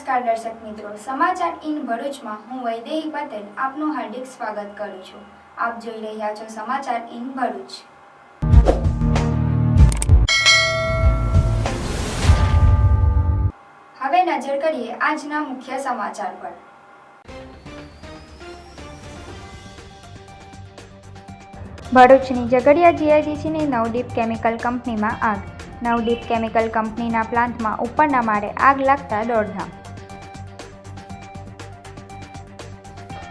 નમસ્કાર દર્શક મિત્રો, સમાચાર ઇન ભરૂચમાં હું વૈદેહી પટેલ આપનું હાર્દિક સ્વાગત કરું છું। આપ જોઈ રહ્યા છો સમાચાર ઇન ભરૂચ। હવે નજર કરીએ આજના મુખ્ય સમાચાર પર। ભરૂચની ઝઘડિયા જીઆઈડીસીની નવદીપ કેમિકલ કંપનીમાં આગ। નવદીપ કેમિકલ કંપનીના પ્લાન્ટમાં ઉપરના માળે આગ લાગતા દોડધામ।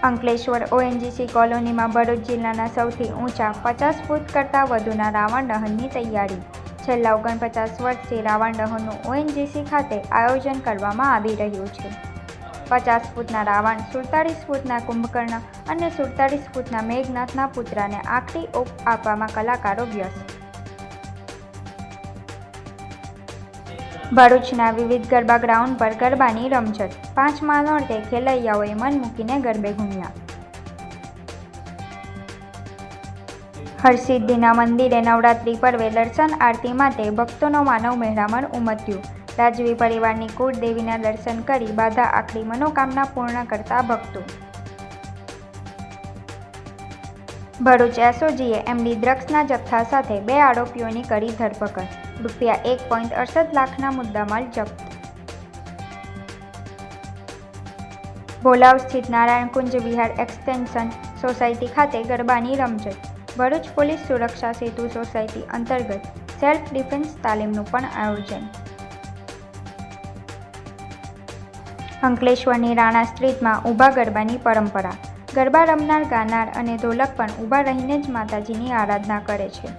અંકલેશ્વર ઓએનજીસી કોલોનીમાં ભરૂચ જિલ્લાના સૌથી ઊંચા 50 ફૂટ કરતાં વધુના રાવણ દહનની તૈયારી। છેલ્લા 49 વર્ષથી રાવણ દહનનું ઓએનજીસી ખાતે આયોજન કરવામાં આવી રહ્યું છે। 50 ફૂટના રાવણ, 47 ફૂટના કુંભકર્ણ અને 47 ફૂટના મેઘનાથના પુતળાને આખરી ઓપ આપવામાં કલાકારો વ્યસ્ત। ભરૂચના વિવિધ ગરબા ગ્રાઉન્ડ પર ગરબાની રમઝટ। 5 મા નોરતે ખેલૈયાઓએ મન મૂકીને ગરબે ઘૂમ્યા। હરસિદ્ધિના મંદિરે નવરાત્રિ પર્વે દર્શન આરતી માટે ભક્તોનો માનવ મહેરામણ ઉમટ્યું। રાજવી પરિવારની કુળદેવીના દર્શન કરી બાધા આખરી મનોકામના પૂર્ણ કરતા ભક્તો। ભરૂચ એસઓજીએ એમડી ડ્રગ્સના જથ્થા સાથે 2 આરોપીઓની કરી ધરપકડ। રૂપિયા 1.68 લાખના મુદ્દામાલ જપ્ત। ભોલાવ સ્થિત નારાયણકુંજ વિહાર એક્સટેન્શન સોસાયટી ખાતે ગરબાની રમઝટ। ભરૂચ પોલીસ સુરક્ષા સેતુ સોસાયટી અંતર્ગત સેલ્ફ ડિફેન્સ તાલીમનું પણ આયોજન। અંકલેશ્વરની રાણા સ્ટ્રીટમાં ઊભા ગરબાની પરંપરા। ગરબા રમનાર, ગાનાર અને ઢોલક પણ ઊભા રહીને જ માતાજીની આરાધના કરે છે।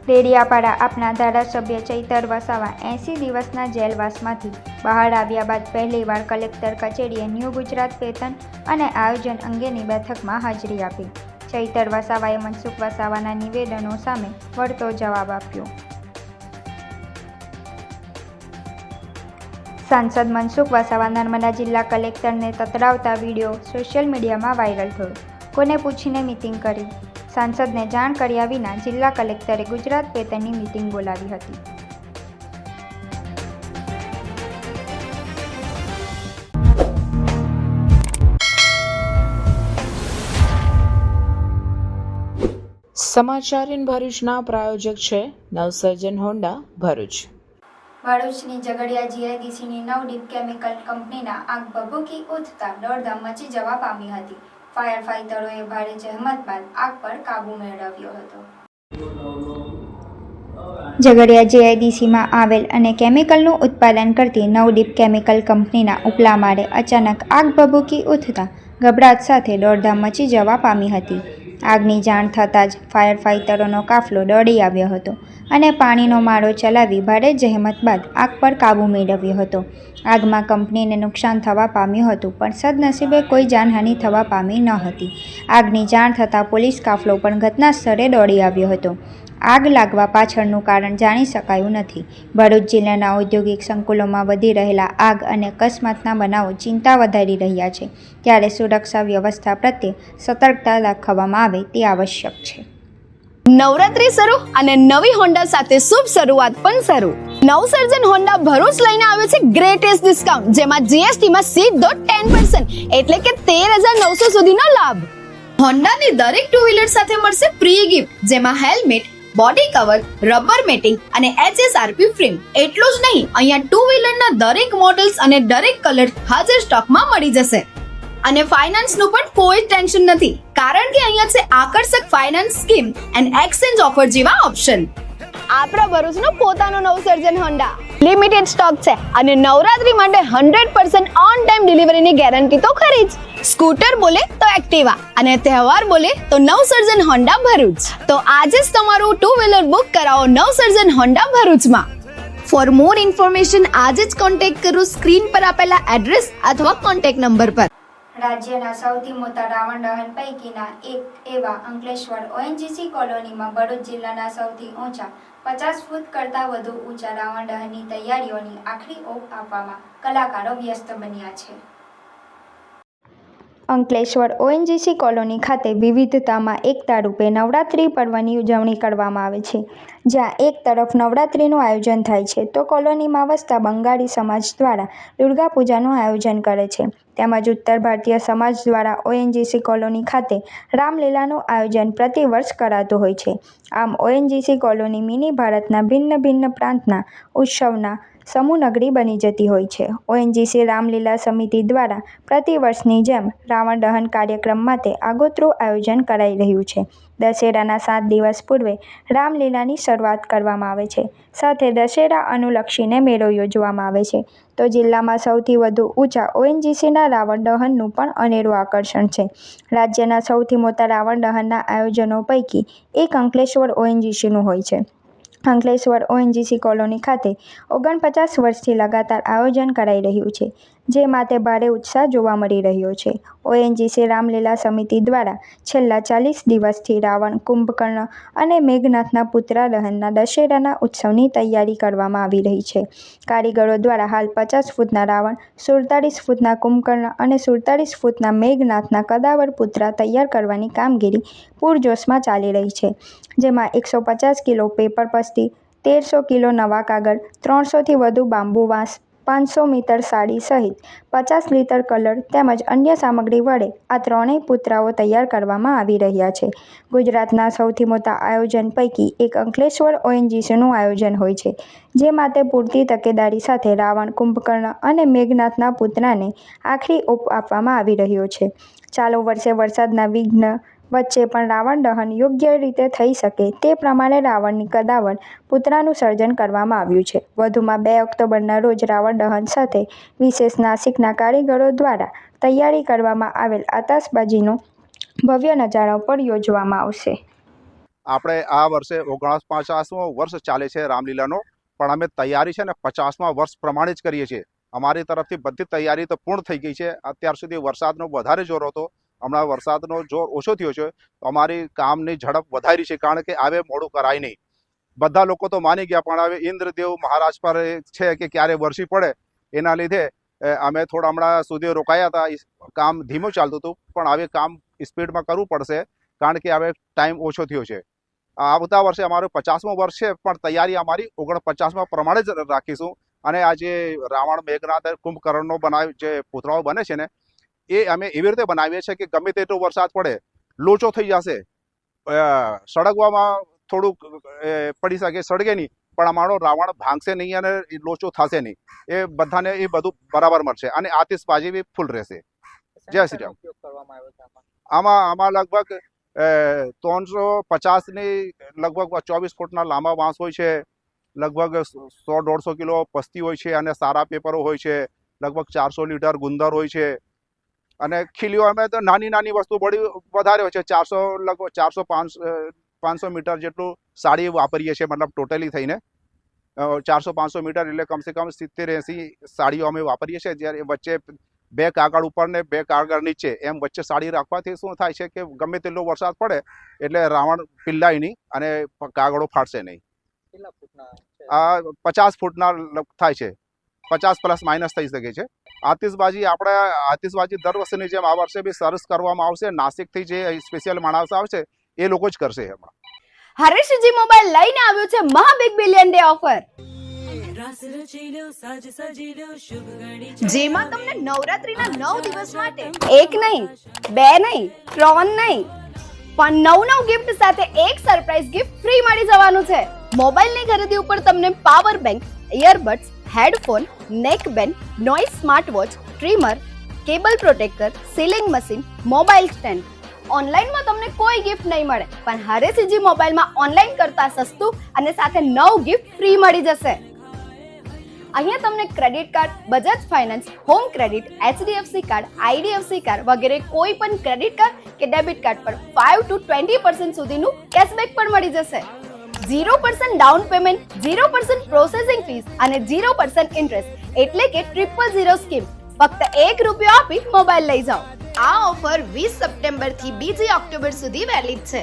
ડેડિયાપાડા આપના ધારાસભ્ય ચૈતર વસાવા 80 દિવસના જેલવાસમાંથી બહાર આવ્યા બાદ પહેલીવાર કલેક્ટર કચેરીએ ન્યૂ ગુજરાત વેતન અને આયોજન અંગેની બેઠકમાં હાજરી આપી। ચૈતર વસાવાએ મનસુખ વસાવાના નિવેદનો સામે વળતો જવાબ આપ્યો। સાંસદ મનસુખ વસાવા નર્મદા જિલ્લા કલેક્ટરને તતડાવતા વિડીયો સોશિયલ મીડિયામાં વાયરલ થયો। કોને પૂછીને મિટિંગ કરી? સાંસદને જાણ કર્યા વિના જિલ્લા કલેક્ટરે ગુજરાત વેતનની મિટિંગ બોલાવી હતી। સમાચાર ઇન ભરૂચના પ્રાયોજક છે નવસર્જન હોન્ડા ભરૂચ। ભરૂચની ઝઘડિયા જીઆઈડીસીની નવદીપ કેમિકલ કંપનીના આગ ભભૂકી ઉઠતા દોડધામ મચી જવા પામી હતી। ફાયર ફાઇટરોએ ભારે જહેમત બાદ આગ પર કાબૂ મેળવ્યો હતો। ઝઘડિયા જીઆઈડીસીમાં આવેલ અને કેમિકલનું ઉત્પાદન કરતી નવદીપ કેમિકલ કંપનીના ઉપલા માળે અચાનક આગ ભભૂકી ઉઠતા ગભરાટ સાથે દોડધામ મચી જવા પામી હતી। આગની જાણ થતાં જ ફાયર ફાઇટરોનો કાફલો દોડી આવ્યો હતો અને પાણીનો મારો ચલાવી ભારે જહેમત બાદ આગ પર કાબૂ મેળવ્યો હતો। આગમાં કંપનીને નુકસાન થવા પામ્યું હતું, પણ સદનસીબે કોઈ જાનહાનિ થવા પામી ન હતી। આગની જાણ થતાં પોલીસ કાફલો પણ ઘટના સ્થળે દોડી આવ્યો હતો। આગ લાગવા પાછળનું કારણ જાણી શકાયું નથી। ભરૂચ જિલ્લાના ઔદ્યોગિક સંકુલોમાં વધી રહેલા આગ અને અકસ્માતના બનાવો ચિંતા વધારી રહ્યા છે, ત્યારે સુરક્ષા વ્યવસ્થા પ્રત્યે સતર્કતા દાખવવામાં આવે તે આવશ્યક છે। નવરાત્રી શરૂ અને નવી હોન્ડા સાથે શુભ શરૂઆત પણ શરૂ। નવસર્જન હોન્ડા ભરૂચ લઈને આવ્યો છે ગ્રેટેસ્ટ ડિસ્કાઉન્ટ, જેમાં જીએસટી માં સીધો 10% એટલે કે 13,900 સુધીનો લાભ। હોન્ડાની દરેક 2 વ્હીલર સાથે મળશે ફ્રી ગિફ્ટ, જેમાં helmet, body cover, rubber matting અને HSRP ફ્રેમ। એટલું જ નહીં, અહીંયા 2 વ્હીલરના દરેક મોડલ્સ અને દરેક કલર હાજર સ્ટોકમાં મળી જશે। અને ફાઇનાન્સનું પણ કોઈ ટેન્શન નથી, કારણ કે અહીંયા છે આકર્ષક finance scheme and exchange offer જેવા ઓપ્શન। આપણા ભરૂચનું પોતાનું નવસર્જન હોન્ડા લિમિટેડ સ્ટોક છે અને નવરાત્રી માટે 100% ઓન ટાઈમ ડિલિવરીની ગેરંટી તો ખરી જ। સ્કૂટર બોલે તો એક્ટિવા અને તહેવાર બોલે તો નવસર્જન હોન્ડા ભરૂચ। તો આજે જ તમારું 2 વ્હીલર બુક કરાવો નવસર્જન હોન્ડા ભરૂચમાં। ફોર મોર ઇન્ફોર્મેશન આજે જ કોન્ટેક્ટ કરો સ્ક્રીન પર આપેલા એડ્રેસ અથવા કોન્ટેક્ટ નંબર પર। રાજ્યના સૌથી મોટા રાવણ દહન પૈકીના એક એવા અંકલેશ્વર ઓએનજીસી કોલોનીમાં ભરૂચ જિલ્લાના સૌથી ઊંચા 50 ફૂટ કરતાં વધુ ઊંચા રાવણ દહનની તૈયારીઓની આખરી ઓપ આપવામાં કલાકારો વ્યસ્ત બન્યા છે। અંકલેશ્વર ઓએનજીસી કોલોની ખાતે વિવિધતામાં એકતા રૂપે નવરાત્રિ પર્વની ઉજવણી કરવામાં આવે છે. જ્યાં એક તરફ નવરાત્રિનું આયોજન થાય છે તો કોલોનીમાં વસતા બંગાળી સમાજ દ્વારા દુર્ગા પૂજાનું આયોજન કરે છે. તેમજ ઉત્તર ભારતીય સમાજ દ્વારા ઓએનજીસી કોલોની ખાતે રામલીલાનું આયોજન પ્રતિવર્ષ કરાતું હોય છે. આમ ઓએનજીસી કોલોની મિની ભારતના ભિન્ન ભિન્ન પ્રાંતના ઉત્સવના સમૂહનગરી બની જતી હોય છે. ઓએનજીસી રામલીલા સમિતિ દ્વારા પ્રતિવર્ષની જેમ રાવણ દહન કાર્યક્રમ માટે આગોતરું આયોજન કરાઈ રહ્યું છે. દશેરાના 7 દિવસ પૂર્વે રામલીલાની શરૂઆત કરવામાં આવે છે. સાથે દશેરા અનુલક્ષીને મેળો યોજવામાં આવે છે. તો જિલ્લામાં સૌથી વધુ ઊંચા ઓએનજીસીના રાવણ દહનનું પણ અનેરું આકર્ષણ છે. રાજ્યના સૌથી મોટા રાવણ દહનના આયોજનો પૈકી એક અંકલેશ્વર ઓએનજીસીનું હોય છે. અંકલેશ્વર ઓએનજીસી કોલોની ખાતે 49 વર્ષથી લગાતાર આયોજન કરાઈ રહ્યું છે, જે માટે ભારે ઉત્સાહ જોવા મળી રહ્યો છે. ઓએનજીસી રામલીલા સમિતિ દ્વારા છેલ્લા 40 દિવસથી રાવણ, કુંભકર્ણ અને મેઘનાથના પુતળા દહનના દશેરાના ઉત્સવની તૈયારી કરવામાં આવી રહી છે. કારીગરો દ્વારા હાલ 50 ફૂટના રાવણ, 47 ફૂટના કુંભકર્ણ અને 47 ફૂટના મેઘનાથના કદાવર પુતળા તૈયાર કરવાની કામગીરી પૂરજોશમાં ચાલી રહી છે. જેમાં 150 કિલો પેપર પસ્તી, 1300 કિલો નવા કાગળ, 300થી વધુ બાંબુ વાંસ, 500 મીટર સાડી સહિત 50 લીટર કલર તેમજ અન્ય સામગ્રી વડે આ ત્રણેય પુતળાઓ તૈયાર કરવામાં આવી રહ્યા છે. ગુજરાતના સૌથી મોટા આયોજન પૈકી એક અંકલેશ્વર ઓએનજીસીનું આયોજન હોય છે, જે માટે પૂરતી તકેદારી સાથે રાવણ, કુંભકર્ણ અને મેઘનાથના પુતળાને આખરી ઓપ આપવામાં આવી રહ્યો છે. ચાલુ વર્ષે વરસાદના વિઘ્ન વચ્ચે પણ રાવણ દહન યોગ્ય રીતે થઈ શકે તે પ્રમાણે રાવણની કદાવર પુતળાનું સર્જન કરવામાં આવ્યું છે. વધુમાં 2 ઓક્ટોબરના રોજ રાવણ દહન સાથે વિશેષ નાસિકના કારીગરો દ્વારા તૈયારી કરવામાં આવેલ આતશબાજીનો ભવ્ય નજારો પણ યોજવામાં આવશે. આપણે આ વર્ષે 49મો વર્ષ ચાલે છે રામલીલાનો, પણ અમે તૈયારી છે ને 50મા વર્ષ પ્રમાણે જ કરીએ છીએ. અમારી તરફથી બધી તૈયારી તો પૂર્ણ થઈ ગઈ છે. અત્યાર સુધી વરસાદનો વધારે જોર હતો, હમણાં વરસાદનો જોર ઓછો થયો છે તો અમારી કામની ઝડપ વધારી છે, કારણ કે હવે મોડું કરાય નહીં. બધા લોકો તો માની ગયા, પણ હવે ઇન્દ્રદેવ મહારાજ પર છે કે ક્યારે વરસી પડે, એના લીધે અમે થોડા હમણાં સુધી રોકાયા હતા. કામ ધીમું ચાલતું હતું, પણ હવે કામ સ્પીડમાં કરવું પડશે, કારણ કે હવે ટાઈમ ઓછો થયો છે. આવતા વર્ષે અમારું 50મું વર્ષ છે, પણ તૈયારી અમારી 49મા પ્રમાણે જ રાખીશું. અને આ જે રાવણ, મેઘનાથ, કુંભકર્ણનો જે પુતળાઓ બને છે ને, એ અમે એવી રીતે બનાવીએ છીએ કે ગમે તેટલો વરસાદ પડે લોચો થઈ જશે, સળગવામાં થોડુંક પડી શકે, સળગે નહીં, પણ અમારો રાવણ ભાંગશે નહીં અને લોચો થશે નહીં. એ બધાને એ બધું બરાબર મળશે અને આતિશબાજી બી ફૂલ રહેશે. જય શ્રી રામ. આમાં લગભગ 350ની લગભગ 24 ફૂટના લાંબા વાંસ હોય છે, લગભગ 100-150 કિલો પસ્તી હોય છે અને સારા પેપરો હોય છે, લગભગ 400 લીટર ગુંદર હોય છે. અને ખીલીઓ અમે તો નાની નાની વસ્તુ બધી વધારે હોય છે. 400-500 મીટર જેટલું સાડી વાપરીએ છીએ, મતલબ ટોટલી થઈને 400-500 મીટર એટલે કમસે કમ 70-80 સાડીઓ અમે વાપરીએ છીએ. જ્યારે વચ્ચે 2 કાગળ ઉપર ને 2 કાગળ નીચે એમ વચ્ચે સાડી રાખવાથી શું થાય છે કે ગમે તેટલો વરસાદ પડે એટલે રાવણ પિલ્લાય નહીં અને કાગળો ફાટશે નહીં. આ 50 ફૂટના થાય છે, 50± થઈ શકે છે. આતિશબાજી દર વર્ષની જેમ આ વર્ષે બી સરસ કરવામાં આવશે. નાસિકથી જે સ્પેશિયલ માણસ આવશે એ લોકો જ કરશે. હમણાં હરેશજી મોબાઈલ લઈને આવ્યો છે મહા બિગ બિલિયન ડે ઓફર, જેમાં તમને નવરાત્રીના 9 દિવસ માટે 1 નહીં, 2 નહીં, 3 નહીં, પણ 9 ગિફ્ટ સાથે એક સરપ્રાઈઝ ગિફ્ટ ફ્રી મળી જવાનું છે. મોબાઈલની ખરીદી ઉપર તમને power bank, earbuds, headphone, neckband, noise smart watch, trimmer, cable protractor, sealing machine, mobile stand. ઓનલાઈનમાં તમને કોઈ ગિફ્ટ નહીં મળે, પણ હરેશજી મોબાઈલમાં ઓનલાઈન કરતા સસ્તું અને સાથે 9 ગિફ્ટ ફ્રી મળી જશે. અહીંયા તમને credit card, Bajaj finance, home credit, HDFC card, IDFC card વગેરે કોઈ પણ ક્રેડિટ કાર્ડ કે ડેબિટ કાર્ડ પર 5 to 20% સુધીનું કેશબેક પણ મળી જશે. 0% ડાઉન પેમેન્ટ, 0% પ્રોસેસિંગ ફીસ અને 0% ઇન્ટરેસ્ટ, એટલે કે 000 સ્કીમ. ફક્ત ₹1 આપી મોબાઈલ લઈ જાઓ. આ ઓફર 20 સપ્ટેમ્બર થી 2 ઓક્ટોબર સુધી વેલિડ છે.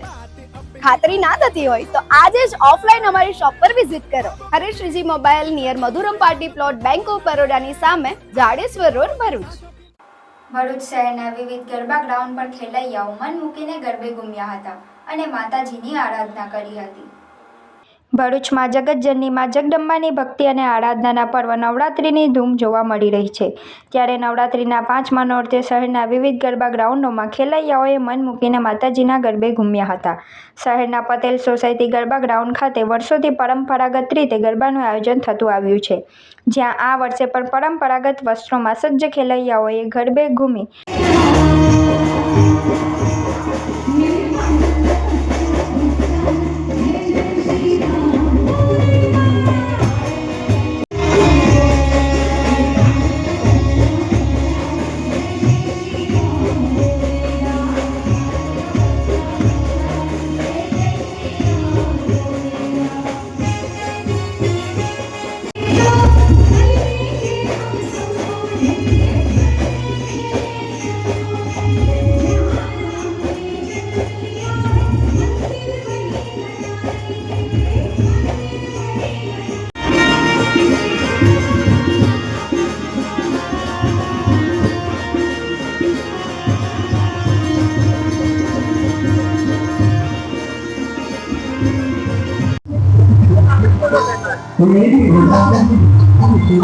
ખાતરી ના થતી હોય તો આજે જ ઓફલાઈન અમારી શોપ પર વિઝિટ કરો. હરેશજી mobile near Madhuram party plot, bank of બરોડાની સામે, જાડેશ્વર રોડ, ભરૂચ. ભરૂચ શહેરના વિવિધ ગરબા ગ્રાઉન્ડ પર ખેલૈયાઓ મન મૂકીને ગરબે ઘૂમ્યા હતા અને માતાજીની આરાધના કરી હતી. ભરૂચમાં જગતજનની માં જગદંબાની ભક્તિ અને આરાધનાના પર્વ નવરાત્રિની ધૂમ જોવા મળી રહી છે. ત્યારે નવરાત્રિના 5મા નોરતે શહેરના વિવિધ ગરબા ગ્રાઉન્ડોમાં ખેલૈયાઓએ મન મૂકીને માતાજીના ગરબે ઘૂમ્યા હતા. શહેરના પટેલ સોસાયટી ગરબા ગ્રાઉન્ડ ખાતે વર્ષોથી પરંપરાગત રીતે ગરબાનું આયોજન થતું આવ્યું છે, જ્યાં આ વર્ષે પણ પરંપરાગત વસ્ત્રોમાં સજ્જ ખેલૈયાઓએ ગરબે ઘૂમી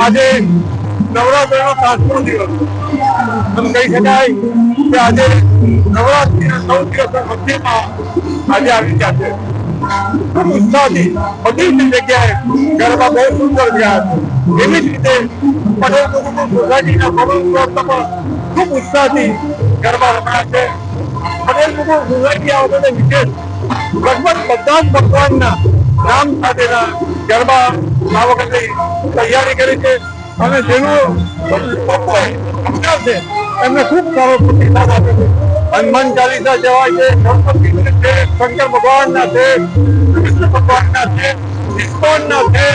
આજે નવરાત્રીનો 7મો દિવસ એમ કહી શકાય કે આજે નવરાત્રીના 9 દિવસના મધ્યમાં આજે આવી ગયા છે. ઉત્સાહથી બધી જગ્યાએ ગરબા બહુ સુંદર ગયા છે. એવી જ રીતે પટેલ સોસાયટીના પવન પ્લોટમાં ખૂબ ઉત્સાહથી ગરબા રમાયા છે. પટેલ સોસાયટી આ વખતે વિશેષ લગભગ બધા જ ભગવાનના નામ સાથેના ગરબા આ વખતે તૈયારી કરી છે અને જેનું છે એમને ખૂબ સારો પ્રતિસાદ આપ્યો છે. હનુમાન ચાલીસા જવાય છે, ગણપતિ છે, શંકર ભગવાનના છે, કૃષ્ણ ભગવાનના છે, ઇસ્કોનના છે,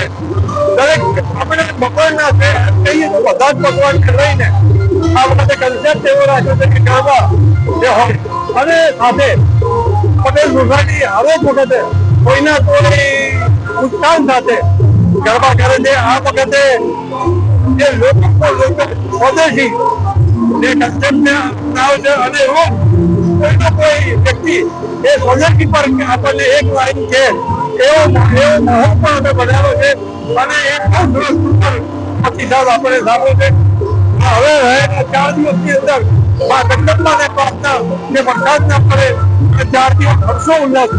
દરેક આપણે ભગવાનના છે કહીએ તો બધા જ ભગવાનને લઈને આ વખતે કન્સેપ્ટ એવો રાખ્યો છે કે ગરબા જે હોય અને સાથે પટેલ સોસાયટી હરેક વખતે કોઈના કોઈ ઉત્સાહ સાથે ગરબા કરે છે. આ વખતે જે લોકો સ્વદેશી જે કન્સેપ્ટને અપનાવે છે અને કોઈનો કોઈ વ્યક્તિ એ સ્વદેશી પર આપણને એક લાઈન છે એવો માહોલ પણ અમે બનાવ્યો છે અને એ બહુ સરસ સુંદર પ્રતિસાદ આપણે સાંભળ્યો છે. હવે રહેલા 4 દિવસની અંદર જગદંબાને પ્રાર્થના કે વરસાદ ના પડે 4 દિવસ હર્ષો ઉલ્લાસ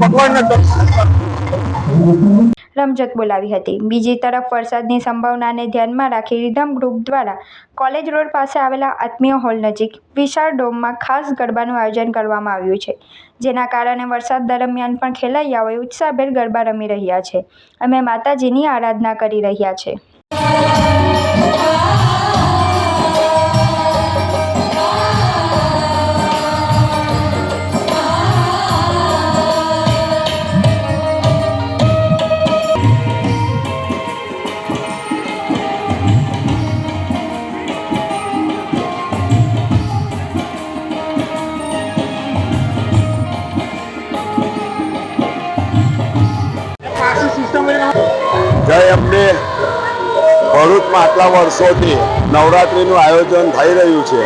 ભગવાનના રમઝટ બોલાવી હતી. બીજી તરફ વરસાદની સંભાવનાને ધ્યાનમાં રાખી રિધમ ગ્રુપ દ્વારા કોલેજ રોડ પાસે આવેલા આત્મીય હોલ નજીક વિશાળ ડોમમાં ખાસ ગરબાનું આયોજન કરવામાં આવ્યું છે, જેના કારણે વરસાદ દરમિયાન પણ ખેલૈયાઓએ ઉત્સાહભેર ગરબા રમી રહ્યા છે અને માતાજીની આરાધના કરી રહ્યા છે. જય અંબે. ભરૂચમાં આટલા વર્ષોથી નવરાત્રિનું આયોજન થઈ રહ્યું છે.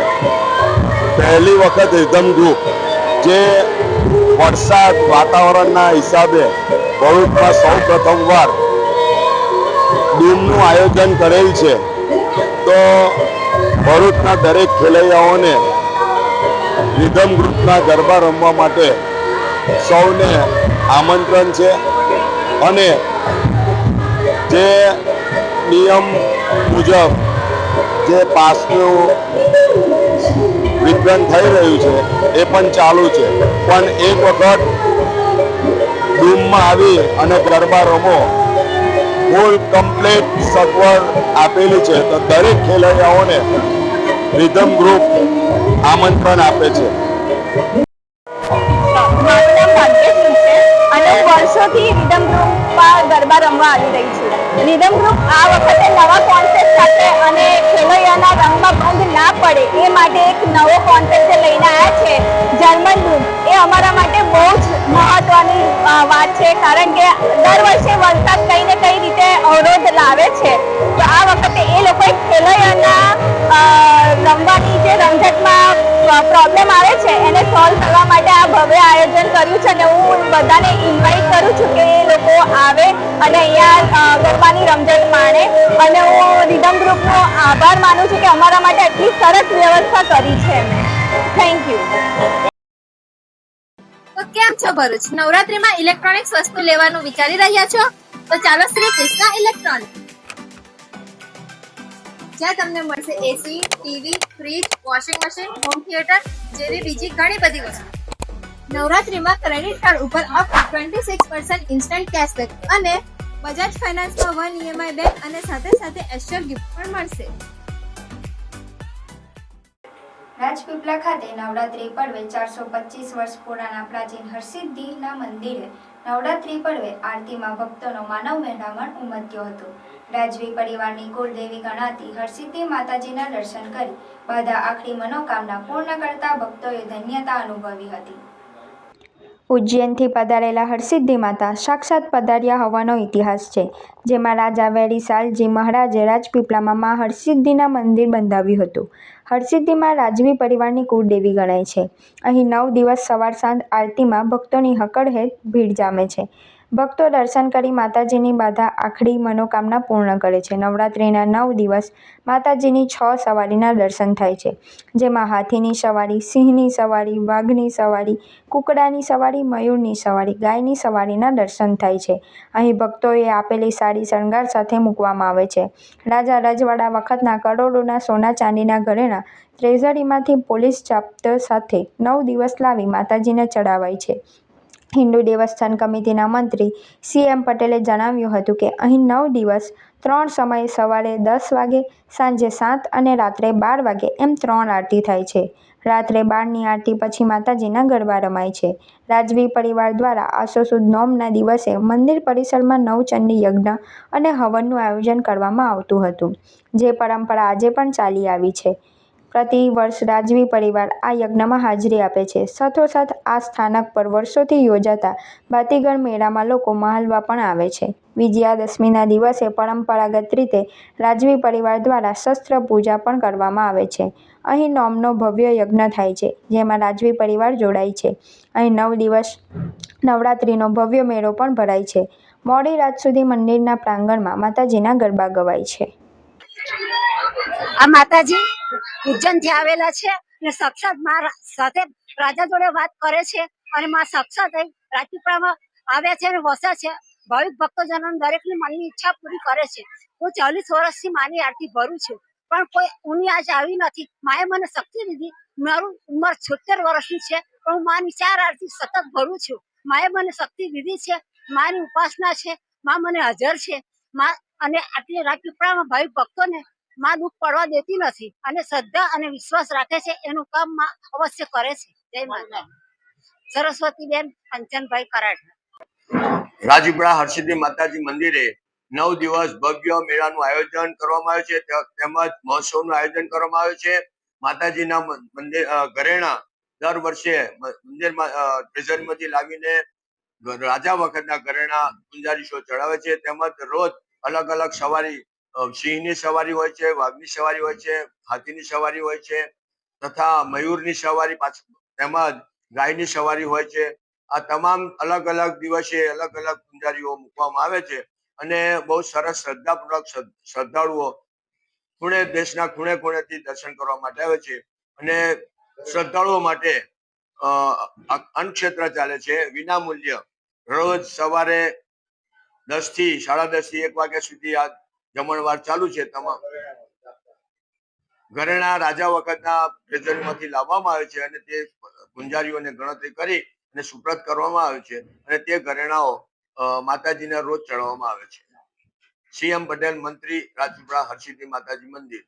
પહેલી વખત રિધમ ગ્રુપ જે વરસાદ વાતાવરણના હિસાબે ભરૂચમાં સૌ પ્રથમવાર ડૂમનું આયોજન કરેલ છે. તો ભરૂચના દરેક ખેલૈયાઓને રિધમ ગ્રુપના ગરબા રમવા માટે સૌને આમંત્રણ છે અને જે નિયમ મુજબ જે પાસનું વિતરણ થઈ રહ્યું છે એ પણ ચાલુ છે. પણ એક વખત ડૂમમાં આવી અને ગરબા રમો ફૂલ કમ્પ્લીટ સગવડ આપેલી છે. તો દરેક ખેલૈયાઓને રિધમ ગ્રુપ આમંત્રણ આપે છે. અને વર્ષોથી રિધમ ગ્રુપમાં ગરબા રમવા આવી રહી છું. રિધમ ગ્રુપ આ વખતે નવા કોન્સેપ્ટ સાથે અને ખેલૈયાના રંગમાં ભંગ ના પડે એ માટે એક નવો કોન્સેપ્ટ લઈને આવ્યા છે જર્મન ધૂમ. એ અમારા માટે બહુ જ મહત્વની વાત છે, કારણ કે દર વર્ષે વરસાદ કઈ ને કઈ રીતે અવરોધ લાવે છે. તો આ વખતે એ લોકોએ ખેલૈયાના રમવાની જે રમઝટમાં પ્રોબ્લેમ આવે છે એને સોલ્વ કરવા માટે આ ભવ્ય આયોજન કર્યું છે. અને હું બધાને ઇન્વાઇટ કરું છું કે એ લોકો આવે અને અહીંયા ગરબાની રમઝટ માણે. અને હું રિધમ ગ્રુપનો આભાર માનું છું કે અમારા માટે આટલી સરસ વ્યવસ્થા કરી છે એમણે. Thank you. તો કેમ છો ભરૂચ? નવરાત્રીમાં ઇલેક્ટ્રોનિક્સ વસ્તુ લેવાનું વિચારી રહ્યા છો? તો ચાલો શ્રી કૃષ્ણ ઇલેક્ટ્રોનિક, જ્યાં તમને મળશે AC, TV, fridge, washing machine, home theatre જેવી બીજી ઘણી બધી વસ્તુ. નવરાત્રીમાં ક્રેડિટ કાર્ડ ઉપર અપ 26% ઇન્સ્ટન્ટ કેશબેક અને બજાજ ફાઇનાન્સમાં 1 EMI બેક અને સાથે સાથે એશ્યોર ગિફ્ટ પણ મળશે. રાજપીપળા ખાતે નવરાત્રી પર્વે 425 વર્ષ પુરાના પ્રાચીન હરસિદ્ધિના મંદિરે નવરાત્રી પર્વે આરતીમાં ભક્તોનો માનવ મહેરામણ ઉમટ્યો હતો. રાજવી પરિવારની કુળદેવી ગણાતી હરસિદ્ધિ માતાજીના દર્શન કરી બધા આખરી મનોકામના પૂર્ણ કરતા ભક્તોએ ધન્યતા અનુભવી હતી. ઉજ્જૈનથી પધારેલા હરસિદ્ધિ માતા સાક્ષાત પધાર્યા હોવાનો ઇતિહાસ છે, જેમાં રાજા વેરીસાલજી મહારાજે રાજપીપળામાં મા હરસિદ્ધિના મંદિર બંધાવ્યું હતું. હરસિદ્ધિમાં રાજવી પરિવારની કુળદેવી ગણાય છે. અહીં 9 દિવસ સવાર સાંજ આરતીમાં ભક્તોની હકડહેટ ભીડ જામે છે. ભક્તો દર્શન કરી માતાજીની બધા આખરી મનોકામના પૂર્ણ કરે છે. નવરાત્રિના 9 દિવસ માતાજીની 6 સવારીના દર્શન થાય છે, જેમાં હાથીની સવારી, સિંહની સવારી, વાઘની સવારી, કુકડાની સવારી, મયુરની સવારી, ગાયની સવારીના દર્શન થાય છે. અહીં ભક્તોએ આપેલી સાડી શણગાર સાથે મૂકવામાં આવે છે. રાજા રજવાડા વખતના કરોડોના સોના ચાંદીના ઘરેણાં ટ્રેઝરીમાંથી પોલીસ જપ્ત સાથે 9 દિવસ લાવી માતાજીને ચડાવાય છે. હિન્દુ દેવસ્થાન કમિટીના મંત્રી CM પટેલે જણાવ્યું હતું કે અહીં 9 દિવસ 3 સમયે સવારે 10 વાગે, સાંજે 7 અને રાત્રે 12 વાગે એમ 3 આરતી થાય છે. રાત્રે 12ની આરતી પછી માતાજીના ગરબા રમાય છે. રાજવી પરિવાર દ્વારા આસો સુદ નોમના દિવસે મંદિર પરિસરમાં નવચંડી યજ્ઞ અને હવનનું આયોજન કરવામાં આવતું હતું, જે પરંપરા આજે પણ ચાલી આવી છે. પ્રતિ વર્ષ રાજવી પરિવાર આ યજ્ઞમાં હાજરી આપે છે. સાથોસાથ આ સ્થાનક પર વર્ષોથી યોજાતા બાતીગર મેળામાં લોકો મહાલવા પણ આવે છે. વિજયાદશમીના દિવસે પરંપરાગત રીતે રાજવી પરિવાર દ્વારા શસ્ત્ર પૂજા પણ કરવામાં આવે છે. અહીં નોમનો ભવ્ય યજ્ઞ થાય છે, જેમાં રાજવી પરિવાર જોડાય છે. અહીં 9 દિવસ નવરાત્રિનો ભવ્ય મેળો પણ ભરાય છે. મોડી રાત સુધી મંદિરના પ્રાંગણમાં માતાજીના ગરબા ગવાય છે. આ માતાજી ઉજ્જૈનથી આવેલા છે અને સાક્ષાત માં સાથે રાજા જોડે વાત કરે છે અને માં સાક્ષાત રાજપીપળામાં આવ્યા છે અને વસે છે. ભાવિક ભક્તજનો દરેકની મનની ઈચ્છા પૂરી કરે છે. હું 40 વર્ષથી માની આરતી ભરું છું, પણ કોઈ ઊની આજ આવી નથી. માએ મને શક્તિ દીધી. મારું ઉંમર 76 વર્ષની છે, પણ હું માની 4 આરતી સતત ભરું છું. માએ મને શક્તિ દીધી છે. માની ઉપાસના છે. માં મને હાજર છે. માં અને આટલી રાજપીપળામાં ભાવિક ભક્તોને માં દુઃખ પડવા દેતી નથી અને શ્રદ્ધા અને વિશ્વાસ રાખે છે. એનું કામ માં અવશ્ય કરે છે. જય માતા. સરસ્વતીબેન કંચનભાઈ કરાડ. રાજપીપળા હરસિદ્ધિ માતાજી મંદિરે 9 દિવસ ભવ્ય મેળાનું આયોજન કરવામાં આવ્યું છે, તેમજ મહોત્સવનું આયોજન કરવામાં આવ્યું છે. માતાજીના મંદિર ઘરેણા દર વર્ષે મંદિરમાં ટ્રેઝરીમાંથી લાવીને રાજા વખતના ઘરેણા પૂંજારીશો ચડાવે છે. તેમજ રોજ અલગ અલગ સવારી, સિંહની સવારી હોય છે, વાઘની સવારી હોય છે, હાથીની સવારી હોય છે, તથા મયુરની સવારી તેમજ ગાયની સવારી હોય છે. આ તમામ અલગ અલગ દિવસે અલગ અલગ પૂંજારીઓ મૂકવામાં આવે છે અને બહુ સરસ શ્રદ્ધાપૂર્વક શ્રદ્ધાળુઓ દેશના ખૂણે ખૂણેથી દર્શન કરવા માટે આવે છે. અને શ્રદ્ધાળુઓ માટે અન્નક્ષેત્ર ચાલે છે વિના મૂલ્ય. રોજ સવારે 10 થી 10:30 થી 1 વાગ્યા સુધી આ જમણવાર ચાલુ છે. તમામ ઘરેણા રાજા વખતના ટ્રેઝરીમાંથી લાવવામાં આવે છે અને તે પૂંજારીઓને ગણતરી કરી અને સુપ્રત કરવામાં આવે છે અને તે ઘરેણાઓ માતાજીને રોજ ચડાવવામાં આવે છે. CM પટેલ, મંત્રી, રાજપીપળા હરસિદ્ધિ માતાજી મંદિર.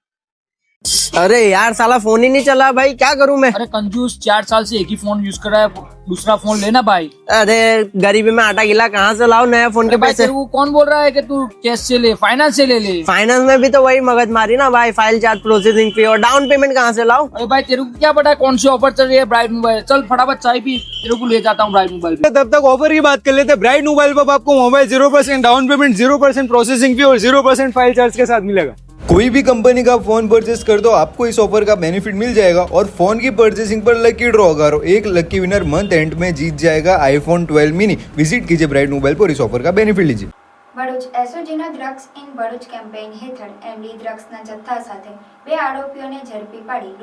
अरे यार साला फोन ही नहीं चला भाई, क्या करूं मैं? अरे कंजूस, 4 साल से एक ही फोन यूज कर रहा है, दूसरा फोन लेना भाई। अरे गरीबी में आटा गिला कहाँ से लाऊं नया फोन के भाई पैसे? तेरे को कौन बोल रहा है कि तू कैश से ले, फाइनेंस से ले ले। फाइनेंस में भी तो वही मगज मारी ना भाई, फाइल चार्ज, प्रोसेसिंग फी और डाउन पेमेंट कहाँ से लाऊं? अरे भाई तेरे को क्या पता है कौन सी ऑफर चल रही है ब्राइट मोबाइल? चल फटाफट चाय पी, तेरे को ले जाता हूँ ब्राइट मोबाइल पे। तब तक ऑफर की बात कर लेते हैं। ब्राइट मोबाइल पर आपको mobile 0% down payment, 0% processing fee और 0% फाइल चार्ज के साथ मिलेगा। कोई भी कंपनी का फोन परचेस कर दो, आपको इस ऑफर का बेनिफिट मिल जाएगा और फोन की परचेसिंग पर लकी ड्रॉ करो, एक लकी विनर मंथ एंड में जीत जाएगा आईफोन 12 मिनी। विजिट कीजिए ब्राइट मोबाइल पर, इस ऑफर का बेनिफिट लीजिए। ભરૂચ એસઓજીના ડ્રગ્સ ઇન ભરૂચ કેમ્પેઇન હેઠળ એમડી ડ્રગ્સના જથ્થા સાથે 2 આરોપીઓને ઝડપી પાડી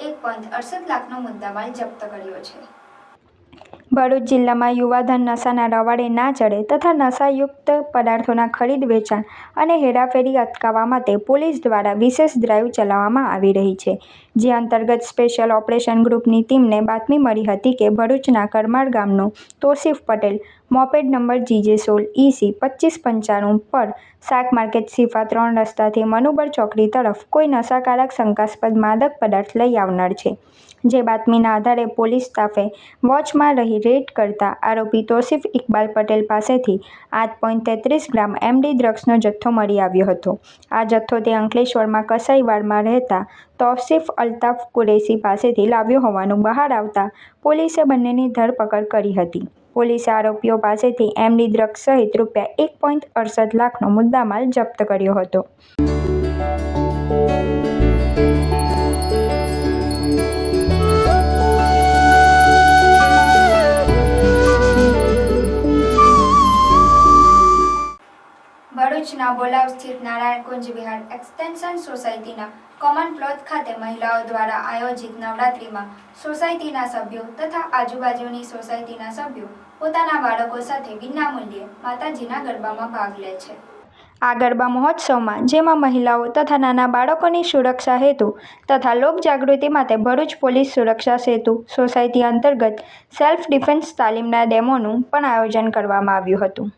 ₹1.68 લાખનો મુદ્દામાલ જપ્ત કર્યો છે। ભરૂચ જિલ્લામાં યુવાધન નશાના રવાડે ના ચડે તથા નશાયુક્ત પદાર્થોના ખરીદ વેચાણ અને હેરાફેરી અટકાવવા માટે પોલીસ દ્વારા વિશેષ ડ્રાઈવ ચલાવવામાં આવી રહી છે, જે અંતર્ગત સ્પેશિયલ ઓપરેશન ગ્રુપની ટીમને બાતમી મળી હતી કે ભરૂચના કરમાળ ગામનો Tauseef Patel moped number GJ16 EC 2595 પર શાક માર્કેટ સિફા 3 રસ્તાથી મનુબર ચોકડી તરફ કોઈ નશાકારક શંકાસ્પદ માદક પદાર્થ લઈ આવનાર છે, જે બાતમીના આધારે પોલીસ સ્ટાફે વોચમાં રહી રેડ કરતા આરોપી તોસીફ ઇકબાલ પટેલ પાસેથી 8.33 ગ્રામ MD ડ્રગ્સનો જથ્થો મળી આવ્યો હતો। આ જથ્થો તે અંકલેશ્વરમાં કસાઈવાડમાં રહેતા તૌસીફ અલ્તાફ કુરેશી પાસેથી લાવ્યો હોવાનું બહાર આવતા પોલીસે બંનેની ધરપકડ કરી હતી। પોલીસે આરોપીઓ પાસેથી MD ડ્રગ્સ સહિત ₹1.68 લાખનો મુદ્દામાલ જપ્ત કર્યો હતો। ભરૂચના બોલાવ સ્થિત નારાયણ કુંજ વિહાર એક્સટેન્શન સોસાયટીના કોમન પ્લોટ ખાતે મહિલાઓ દ્વારા આયોજિત નવરાત્રિમાં સોસાયટીના સભ્યો તથા આજુબાજુની સોસાયટીના સભ્યો પોતાના બાળકો સાથે વિનામૂલ્યે માતાજીના ગરબામાં ભાગ લે છે। આ ગરબા મહોત્સવમાં જેમાં મહિલાઓ તથા નાના બાળકોની સુરક્ષા હેતુ તથા લોક જાગૃતિ માટે ભરૂચ પોલીસ સુરક્ષા સેતુ સોસાયટી અંતર્ગત સેલ્ફ ડિફેન્સ તાલીમના ડેમોનું પણ આયોજન કરવામાં આવ્યું હતું।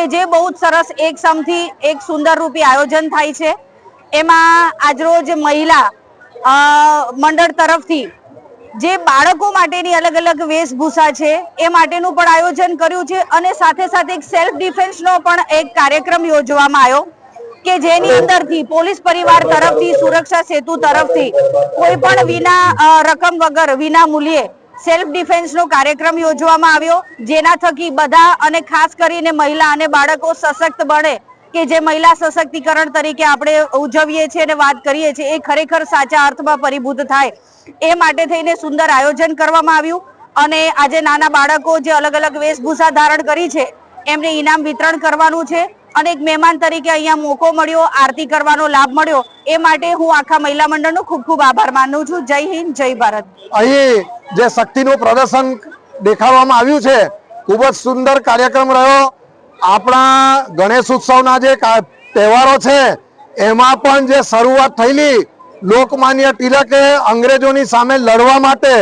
કે જે બહુ જ સરસ એક સમથી એક સુંદર રૂપી આયોજન થાય છે। એમાં આજરોજ મહિલા મંડળ તરફથી જે બાળકો માટેની અલગ અલગ વેશભૂષા છે એ માટેનું પણ આયોજન કર્યું છે અને સાથે સાથે એક સેલ્ફ ડિફેન્સનો પણ એક કાર્યક્રમ યોજવામાં આવ્યો કે જેની અંદરથી પોલીસ પરિવાર તરફથી સુરક્ષા સેતુ તરફથી કોઈ પણ વિના રકમ વગર વિના મૂલ્યે સેલ્ફ ડિફેન્સનો કાર્યક્રમ યોજવામાં આવ્યો, જેના થકી બધા અને ખાસ કરીને મહિલા અને બાળકો સશક્ત બને કે જે મહિલા સશક્તિકરણ તરીકે આપણે ઉજવીએ છીએ અને વાત કરીએ છીએ એ ખરેખર સાચા અર્થમાં પરિભૂત થાય એ માટે થઈને સુંદર આયોજન કરવામાં આવ્યું। અને આજે નાના બાળકો જે અલગ અલગ વેશભૂષા ધારણ કરી છે એમને ઇનામ વિતરણ કરવાનું છે અને એક મહેમાન તરીકે અહીંયા મોકો મળ્યો, આરતી કરવાનો લાભ મળ્યો એ માટે હું આખા મહિલા મંડળનો ખૂબ ખૂબ આભાર માનું છું। જય હિન્દ, જય ભારત। અહીં જે શક્તિનું પ્રદર્શન દેખાડવામાં આવ્યું છે ખૂબ જ સુંદર કાર્યક્રમ રહ્યો। આપણા ગણેશ ઉત્સવના જે તહેવારો છે એમાં પણ જે શરૂઆત થયેલી લોકમાન્ય તિલકે અંગ્રેજોની સામે લડવા માટે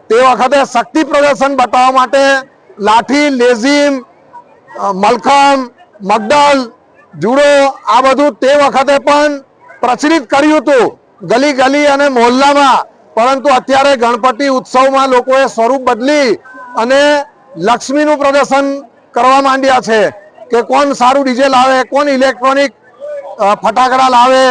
તે વખતે શક્તિ પ્રદર્શન બતાવવા માટે લાઠી, લેઝીમ, મલખમ, મગદલ, જુડો આ બધું તે વખતે પણ પ્રચલિત કર્યું હતું ગલી ગલી અને મોહલ્લામાં। પરંતુ અત્યારે ગણપતિ ઉત્સવમાં લોકોએ સ્વરૂપ બદલી અને લક્ષ્મીનું પ્રદર્શન કરવા માંડ્યા છે કે કોણ સારું ડીજે લાવે, કોણ ઇલેક્ટ્રોનિક ફટાકડા લાવે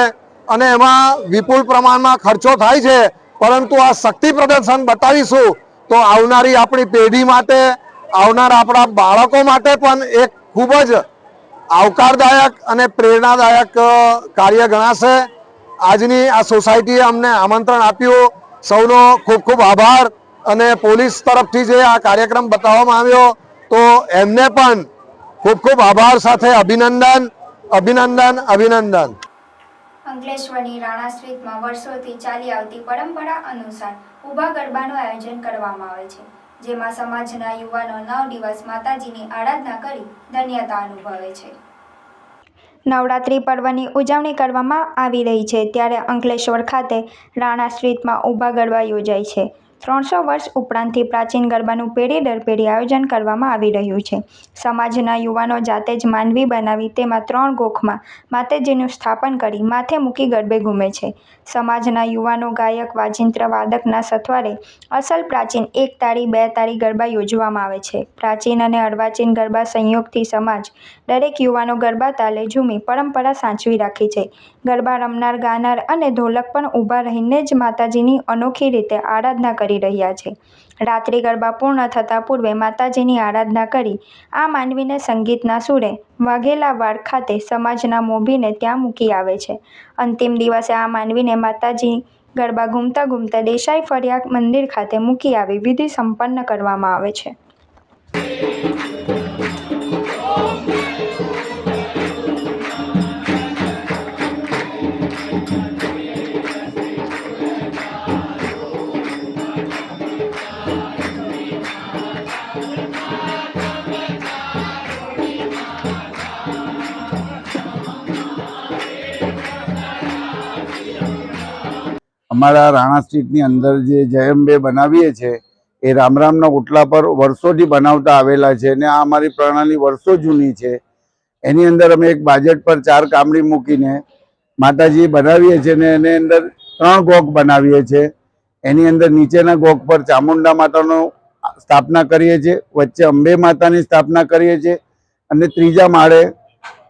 અને એમાં વિપુલ પ્રમાણમાં ખર્ચો થાય છે, પરંતુ આ શક્તિ પ્રદર્શન બતાવીશું તો આવનારી આપણી પેઢી માટે, આવનારા આપણા બાળકો માટે પણ એક ખૂબ જ આવકારદાયક અને પ્રેરણાદાયક કાર્ય ગણાશે. આજની આ સોસાયટીએ અમને આમંત્રણ આપ્યું, સૌનો ખૂબ ખૂબ આભાર. અને પોલીસ તરફથી જે આ કાર્યક્રમ બતાવવામાં આવ્યો તો એમને પણ ખૂબ ખૂબ આભાર સાથે અભિનંદન, અભિનંદન, અભિનંદન. અંકલેશ્વરની રાણા સ્ટ્રીટમાં વર્ષોથી ચાલી આવતી પરંપરા અનુસાર ઊભા ગરબાનું આયોજન કરવામાં આવે છે, જેમાં સમાજના યુવાનો 9 દિવસ માતાજીની આરાધના કરી ધન્યતા અનુભવે છે. નવરાત્રિ પર્વની ઉજવણી કરવામાં આવી રહી છે ત્યારે અંકલેશ્વર ખાતે રાણા સ્ટ્રીટમાં ઊભા ગરબા યોજાય છે. 300 વર્ષ ઉપરાંતથી પ્રાચીન ગરબાનું પેઢી દર પેઢી આયોજન કરવામાં આવી રહ્યું છે. સમાજના યુવાનો જાતે જ માંડવી બનાવી તેમાં 3 ગોખમાં માતાજીનું સ્થાપન કરી માથે મૂકી ગરબે ઘૂમે છે. સમાજના યુવાનો ગાયક વાજિંત્ર વાદકના સથવારે અસલ પ્રાચીન 1 તાળી 2 તાળી ગરબા યોજવામાં આવે છે. પ્રાચીન અને અર્વાચીન ગરબા સંયોગથી સમાજ દરેક યુવાનો ગરબા તાલે ઝૂમી પરંપરા સાચવી રાખી છે. ગરબા રમનાર, ગાનાર અને ઢોલક પણ ઊભા રહીને જ માતાજીની અનોખી રીતે આરાધના કરી રહ્યા છે. રાત્રિ ગરબા પૂર્ણ થતાં પૂર્વે માતાજીની આરાધના કરી આ માનવીને સંગીતના સૂરે વાઘેલાવાડ ખાતે સમાજના મોભીને ત્યાં મૂકી આવે છે. અંતિમ દિવસે આ માનવીને માતાજી ગરબા ઘૂમતા ઘૂમતા દેસાઈ ફળિયા મંદિર ખાતે મૂકી આવી વિધિ સંપન્ન કરવામાં આવે છે. અમારા રાણા સ્ટ્રીટની અંદર જે જયંબે બનાવીએ છીએ એ રામરામના ઓટલા પર વર્ષોથી બનાવતા આવેલા છે અને આ અમારી પ્રણાલી વર્ષો જૂની છે. એની અંદર અમે એક બાજેટ પર 4 કામડી મૂકીને માતાજી બનાવીએ છીએ અને એની અંદર 3 ગોખ બનાવીએ છીએ. એની અંદર નીચેના ગોખ પર ચામુંડા માતાનો સ્થાપના કરીએ છીએ, વચ્ચે અંબે માતાની સ્થાપના કરીએ છીએ અને ત્રીજા માળે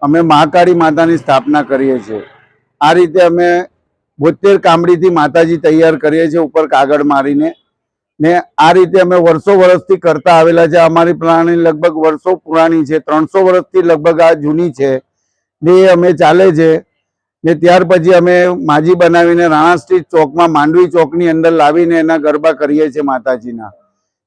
અમે મહાકાળી માતાની સ્થાપના કરીએ છીએ. આ રીતે અમે 72 કામડીથી માતાજી તૈયાર કરીએ છીએ ઉપર કાગળ મારીને ને આ રીતે અમે વર્ષો વર્ષથી કરતા આવેલા છે. અમારી પ્રણાલી લગભગ વર્ષો પુરાણી છે, 300 વર્ષથી લગભગ આ જૂની છે ને એ અમે ચાલે છે. ને ત્યાર પછી અમે માજી બનાવીને રાણા સ્ટ્રીટ ચોકમાં માંડવી ચોકની અંદર લાવીને એના ગરબા કરીએ છીએ માતાજીના.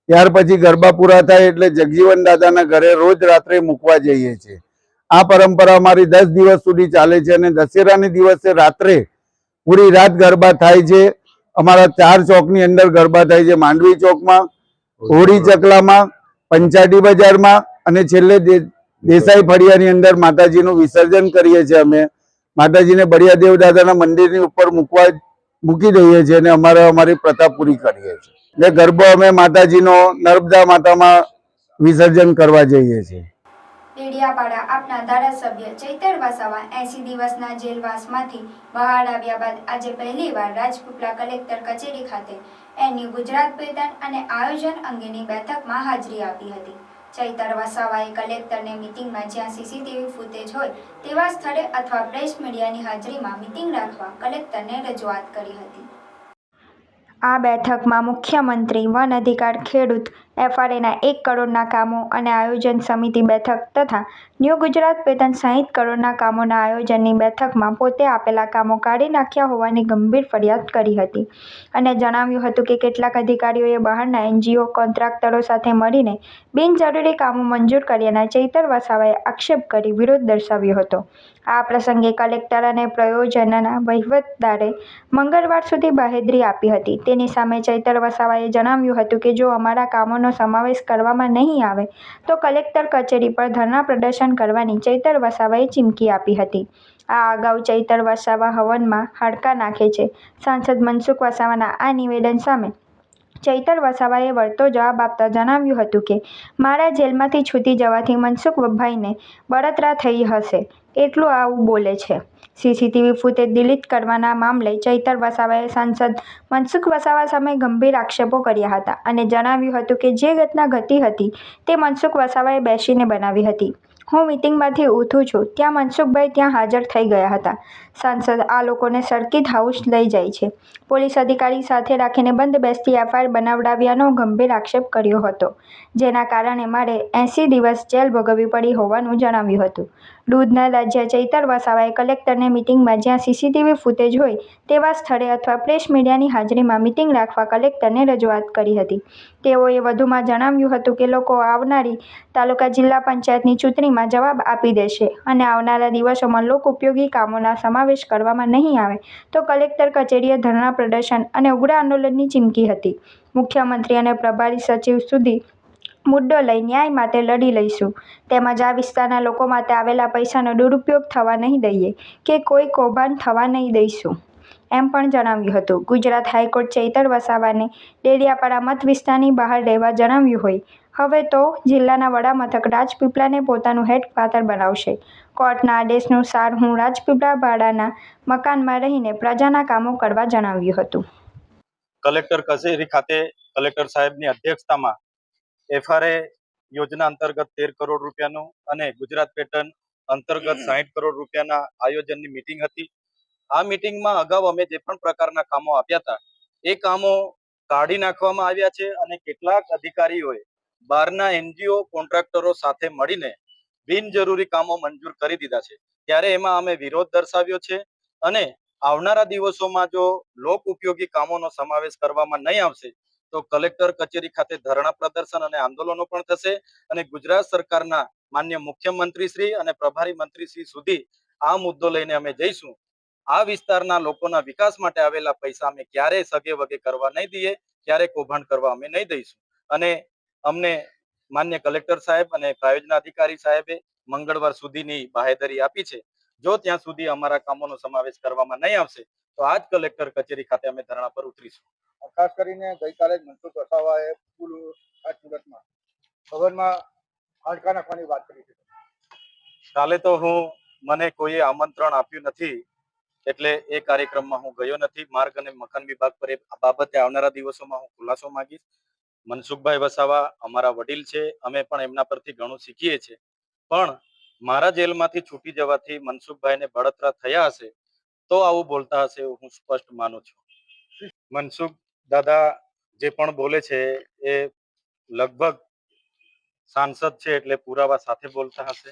ત્યાર પછી ગરબા પૂરા થાય એટલે જગજીવન દાદાના ઘરે રોજ રાત્રે મૂકવા જઈએ છીએ. આ પરંપરા અમારી 10 દિવસ સુધી ચાલે છે અને દશેરાની દિવસે રાત્રે પૂરી રાત ગરબા થાય છે. અમારા 4 ચોકની અંદર ગરબા થાય છે, માંડવી ચોકમાં, હોળી ચકલામાં, પંચાટી બજારમાં અને છેલ્લે દેસાઈ ફળિયાની અંદર માતાજીનું વિસર્જન કરીએ છીએ. અમે માતાજીને બળિયાદેવ દાદાના મંદિરની ઉપર મૂકી દઈએ છીએ અને અમારી પ્રથા પૂરી કરીએ છીએ. ને ગરબો અમે માતાજીનો નર્મદા માતામાં વિસર્જન કરવા જઈએ છીએ. ડેડિયાપાડા આપના ધારાસભ્ય ચૈતર વસાવા 80 દિવસના જેલવાસમાંથી બહાર આવ્યા બાદ આજે પહેલીવાર રાજપીપળા કલેક્ટર કચેરી ખાતે એની ગુજરાત પેટર્ન અને આયોજન અંગેની બેઠકમાં હાજરી આપી હતી. ચૈતર વસાવાએ કલેક્ટરને મિટિંગમાં જ્યાં સીસીટીવી ફૂટેજ હોય તેવા સ્થળે અથવા પ્રેસ મીડિયાની હાજરીમાં મિટિંગ રાખવા કલેક્ટરને રજૂઆત કરી હતી. આ બેઠકમાં મુખ્યમંત્રી, વન અધિકાર, ખેડૂત, FRAના 1 કરોડના કામો અને આયોજન સમિતિ બેઠક તથા ન્યૂ ગુજરાત પેટર્ન 60 કરોડના કામોના આયોજનની બેઠકમાં પોતે આપેલા કામો કાઢી નાખ્યા હોવાની ગંભીર ફરિયાદ કરી હતી અને જણાવ્યું હતું કે કેટલાક અધિકારીઓએ બહારના NGO કોન્ટ્રાક્ટરો સાથે મળીને બિનજરૂરી કામો મંજૂર કર્યાના ચૈતર વસાવાએ આક્ષેપ કરી વિરોધ દર્શાવ્યો હતો. આ પ્રસંગે કલેક્ટર અને પ્રયોજનના વહીવટદારે મંગળવાર સુધી બાહેધરી આપી હતી. તેની સામે ચૈતર વસાવાએ જણાવ્યું હતું કે જો અમારા કામોનો સમાવેશ કરવામાં નહીં આવે તો કલેક્ટર કચેરી પર ધરણા પ્રદર્શન કરવાની ચૈતર વસાવાએ ચીમકી આપી હતી. આ અગાઉ ચૈતર વસાવા હવનમાં હાડકાં નાખે છે. સાંસદ મનસુખ વસાવાના આ નિવેદન સામે ચૈતર વસાવાએ વળતો જવાબ આપતા જણાવ્યું હતું કે મારા જેલમાંથી છૂટી જવાથી મનસુખભાઈને બળતરા થઈ હશે એટલું આવું બોલે છે. સીસીટીવી ફૂટેજ ડિલીટ કરવાના મામલે ચૈતર વસાવાએ સાંસદ મનસુખ વસાવા સામે ગંભીર આક્ષેપો કર્યા હતા અને જણાવ્યું હતું કે જે ઘટના ઘટી હતી તે મનસુખ વસાવાએ બેસીને બનાવી હતી. હું મિટિંગમાંથી ઉઠું છું ત્યાં મનસુખભાઈ ત્યાં હાજર થઈ ગયા હતા. સાંસદ આ લોકોને સર્કિટ હાઉસ લઈ જાય છે. પોલીસ અધિકારી સાથે રાખીને બંધ બેસતી એફઆઈઆર બનાવડાવ્યાનો ગંભીર આક્ષેપ કર્યો હતો, જેના કારણે મારે 80 દિવસ જેલ ભોગવવી પડી હોવાનું જણાવ્યું હતું. દૂધના રાજ્ય ચૈતર વસાવાએ કલેક્ટરને મિટિંગમાં જ્યાં સીસીટીવી ફૂટેજ હોય તેવા સ્થળે અથવા પ્રેસ મીડિયાની હાજરીમાં મિટિંગ રાખવા કલેક્ટરને રજૂઆત કરી હતી. તેઓએ વધુમાં જણાવ્યું હતું કે લોકો આવનારી તાલુકા જિલ્લા પંચાયતની ચૂંટણીમાં જવાબ આપી દેશે અને આવનારા દિવસોમાં લોક ઉપયોગી કામોના સમાવેશ કરવામાં નહીં આવે તો કલેક્ટર કચેરીએ ધરણા પ્રદર્શન અને ઉગ્ર આંદોલનની ચીમકી હતી. મુખ્યમંત્રી અને પ્રભારી સચિવ સુધી મુદ્દો લઈ ન્યાય માટે લડી લઈશું, તેમજ આ વિસ્તારના લોકો માટે આવેલા પૈસાનો દુરુપયોગ થવા નહીં દઈએ કે કોઈ કૌભાંડ થવા નહીં દઈશું, એમ પણ જણાવ્યું હતું. ગુજરાત હાઈકોર્ટ ચૈતર વસાવાને ડેડિયાપાડા મત વિસ્તારની બહાર રહેવા જણાવ્યું હોય, હવે તો જિલ્લાના વડામથક રાજપીપળાને પોતાનું હેડક્વાર્ટર બનાવશે. કોર્ટના આદેશનું સાર હું રાજપીપળા ભાડાના મકાનમાં રહીને પ્રજાના કામો કરવા જણાવ્યું હતું. કલેક્ટર કચેરી ખાતે કલેક્ટર સાહેબની અધ્યક્ષતામાં એફઆરએ યોજના અંતર્ગત 13 કરોડ રૂપિયાનું અને ગુજરાત પેટર્ન અંતર્ગત 60 કરોડ રૂપિયાના આયોજનની મીટિંગ હતી. આ મીટિંગમાં અગાઉ અમે જે પણ પ્રકારના કામો આપ્યા હતા એ કામો કાઢી નાખવામાં આવ્યા છે અને કેટલાક અધિકારીઓએ બહારના એનજીઓ કોન્ટ્રાક્ટરો સાથે મળીને બિનજરૂરી કામો મંજૂર કરી દીધા છે. ત્યારે એમાં અમે વિરોધ દર્શાવ્યો છે અને આવનારા દિવસોમાં જો લોક ઉપયોગી કામોનો સમાવેશ કરવામાં નહીં આવશે તો કલેક્ટર કચેરી ખાતે ધરણા પ્રદર્શન અને આંદોલનો પણ થશે અને ગુજરાત સરકારના માન્ય મુખ્યમંત્રી શ્રી અને પ્રભારી મંત્રી શ્રી સુધી આ મુદ્દો લઈને અમે જઈશું. આ વિસ્તારના લોકોના વિકાસ માટે આવેલા પૈસા અમે ક્યારેય સગે વગે કરવા નહીં દઈએ, ક્યારે કૌભાંડ કરવા અમે નહીં દઈશું. અને અમને માન્ય કલેક્ટર સાહેબ અને પ્રાયોજના અધિકારી સાહેબે મંગળવાર સુધીની બાહેધરી આપી છે. જો ત્યાં સુધી અમારા કામોનો સમાવેશ કરવામાં નહીં આવશે તો આજ કલેક્ટર કચેરી ખાતે અમે ધરણા પર ઉતરીશું. ખાસ કરીને ગઈકાલે જ મનસુખ વસાવાએ પૂલ સુરતમાં ભવનમાં હાડકા નાખવાની વાત કરી છે. કાલે તો મને કોઈએ આમંત્રણ આપ્યું નથી એટલે એ કાર્યક્રમમાં હું ગયો નથી. માર્ગ અને મકાન વિભાગ પર આ બાબતે આવનારા દિવસોમાં હું ખુલાસો માંગીશ. મનસુખભાઈ વસાવા અમારા વડીલ છે, અમે પણ એમના પરથી ઘણું શીખીએ છીએ, પણ મારા જેલમાંથી છૂટી જવાથી મનસુખભાઈને બળતરા થયા હશે તો આવું બોલતા હશે એવું હું સ્પષ્ટ માનું છું. મનસુખ દાદા જે પણ બોલે છે એ લગભગ સાંસદ છે એટલે પુરાવા સાથે બોલતા હશે,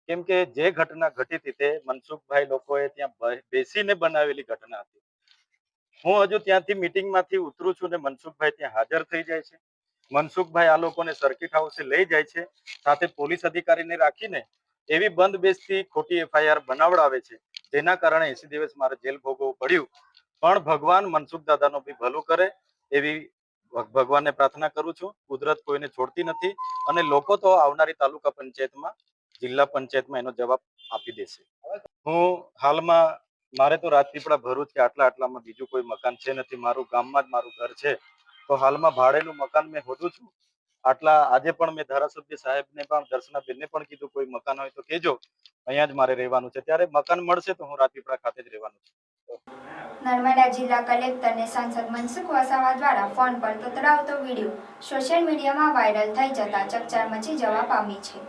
કેમ કે જે ઘટના ઘટી હતી તે મનસુખભાઈ લોકોએ ત્યાં બેસીને બનાવેલી ઘટના હતી. હું હજુ ત્યાંથી મીટિંગમાંથી ઉતરું છું ને મનસુખભાઈ ત્યાં હાજર થઈ જાય છે. મનસુખભાઈ આ લોકોને સર્કિટ હાઉસે લઈ જાય છે, સાથે પોલીસ અધિકારીને રાખીને એવી બંધ બેસતી ખોટી એફઆઈઆર બનાવડાવે છે જેના કારણે 80 દિવસ મારે જેલ ભોગવવું પડ્યું. પણ ભગવાન મનસુખ દાદાનો બી ભલું કરે એવી ભગવાનને પ્રાર્થના કરું છું. કુદરત કોઈને છોડતી નથી અને લોકો તો આવનારી તાલુકા પંચાયતમાં જિલ્લા પંચાયતમાં એનો જવાબ આપી દેશે. હું હાલમાં મારે તો રાજપીપળા ભરૂચ કે આટલામાં બીજું કોઈ મકાન છે નથી. મારું ગામમાં જ મારું ઘર છે, તો હાલમાં ભાડેનું મકાન મેં હોદું છું. આજે પણ મેં ધારાસભ્ય સાહેબને પણ દર્શનાબેનને પણ કીધું કોઈ મકાન હોય તો કહેજો, અહીંયા જ મારે રહેવાનું છે. ત્યારે મકાન મળશે તો હું રાજપીપળા ખાતે જ રહેવાનું છું. નર્મદા જિલ્લા કલેક્ટરને સાંસદ મનસુખ વસાવા દ્વારા ફોન પર તતડાવતો વિડીયો સોશિયલ મીડિયામાં વાયરલ થઈ જતા ચકચાર મચી જવા પામી છે.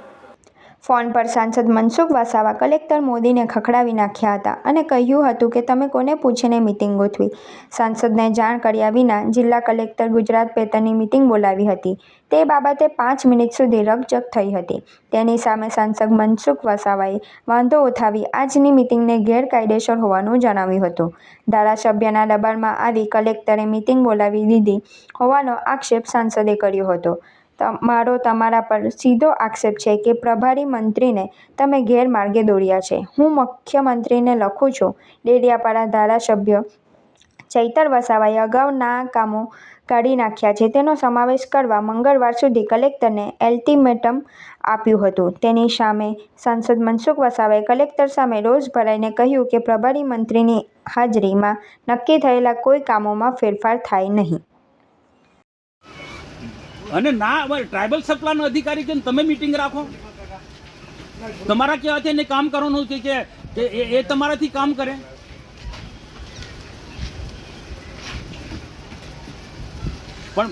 ફોન પર સાંસદ મનસુખ વસાવા કલેક્ટર મોદીને ખખડાવી નાખ્યા હતા અને કહ્યું હતું કે તમે કોને પૂછીને મિટિંગ ગોઠવી. સાંસદને જાણ કર્યા વિના જિલ્લા કલેક્ટર ગુજરાત પેટર્નની મિટિંગ બોલાવી હતી. તે બાબતે 5 મિનિટ સુધી રકઝક થઈ હતી. તેની સામે સાંસદ મનસુખ વસાવાએ વાંધો ઉઠાવી આજની મિટિંગને ગેરકાયદેસર હોવાનું જણાવ્યું હતું. ધારાસભ્યના દબાણમાં આવી કલેક્ટરે મિટિંગ બોલાવી દીધી હોવાનો આક્ષેપ સાંસદે કર્યો હતો. મારો તમારા પર સીધો આક્ષેપ છે કે પ્રભારી મંત્રીને તમે ગેરમાર્ગે દોર્યા છે. હું મુખ્યમંત્રીને લખું છું. ડેડિયાપાડા ધારાસભ્ય ચૈતર વસાવાએ અગાઉના કામો કાઢી નાખ્યા છે તેનો સમાવેશ કરવા મંગળવાર સુધી કલેક્ટરને અલ્ટિમેટમ આપ્યું હતું. તેની સામે સાંસદ મનસુખ વસાવાએ કલેક્ટર સામે રોષ ભરાઈને કહ્યું કે પ્રભારી મંત્રીની હાજરીમાં નક્કી થયેલા કોઈ કામોમાં ફેરફાર થાય નહીં. અને ના ટ્રાઇબલ સપ્લાયનો અધિકારી કે તમે મીટિંગ રાખો, તમારા કહેવાથી એને કામ કરવાનું કે એ તમારાથી કામ કરે. પણ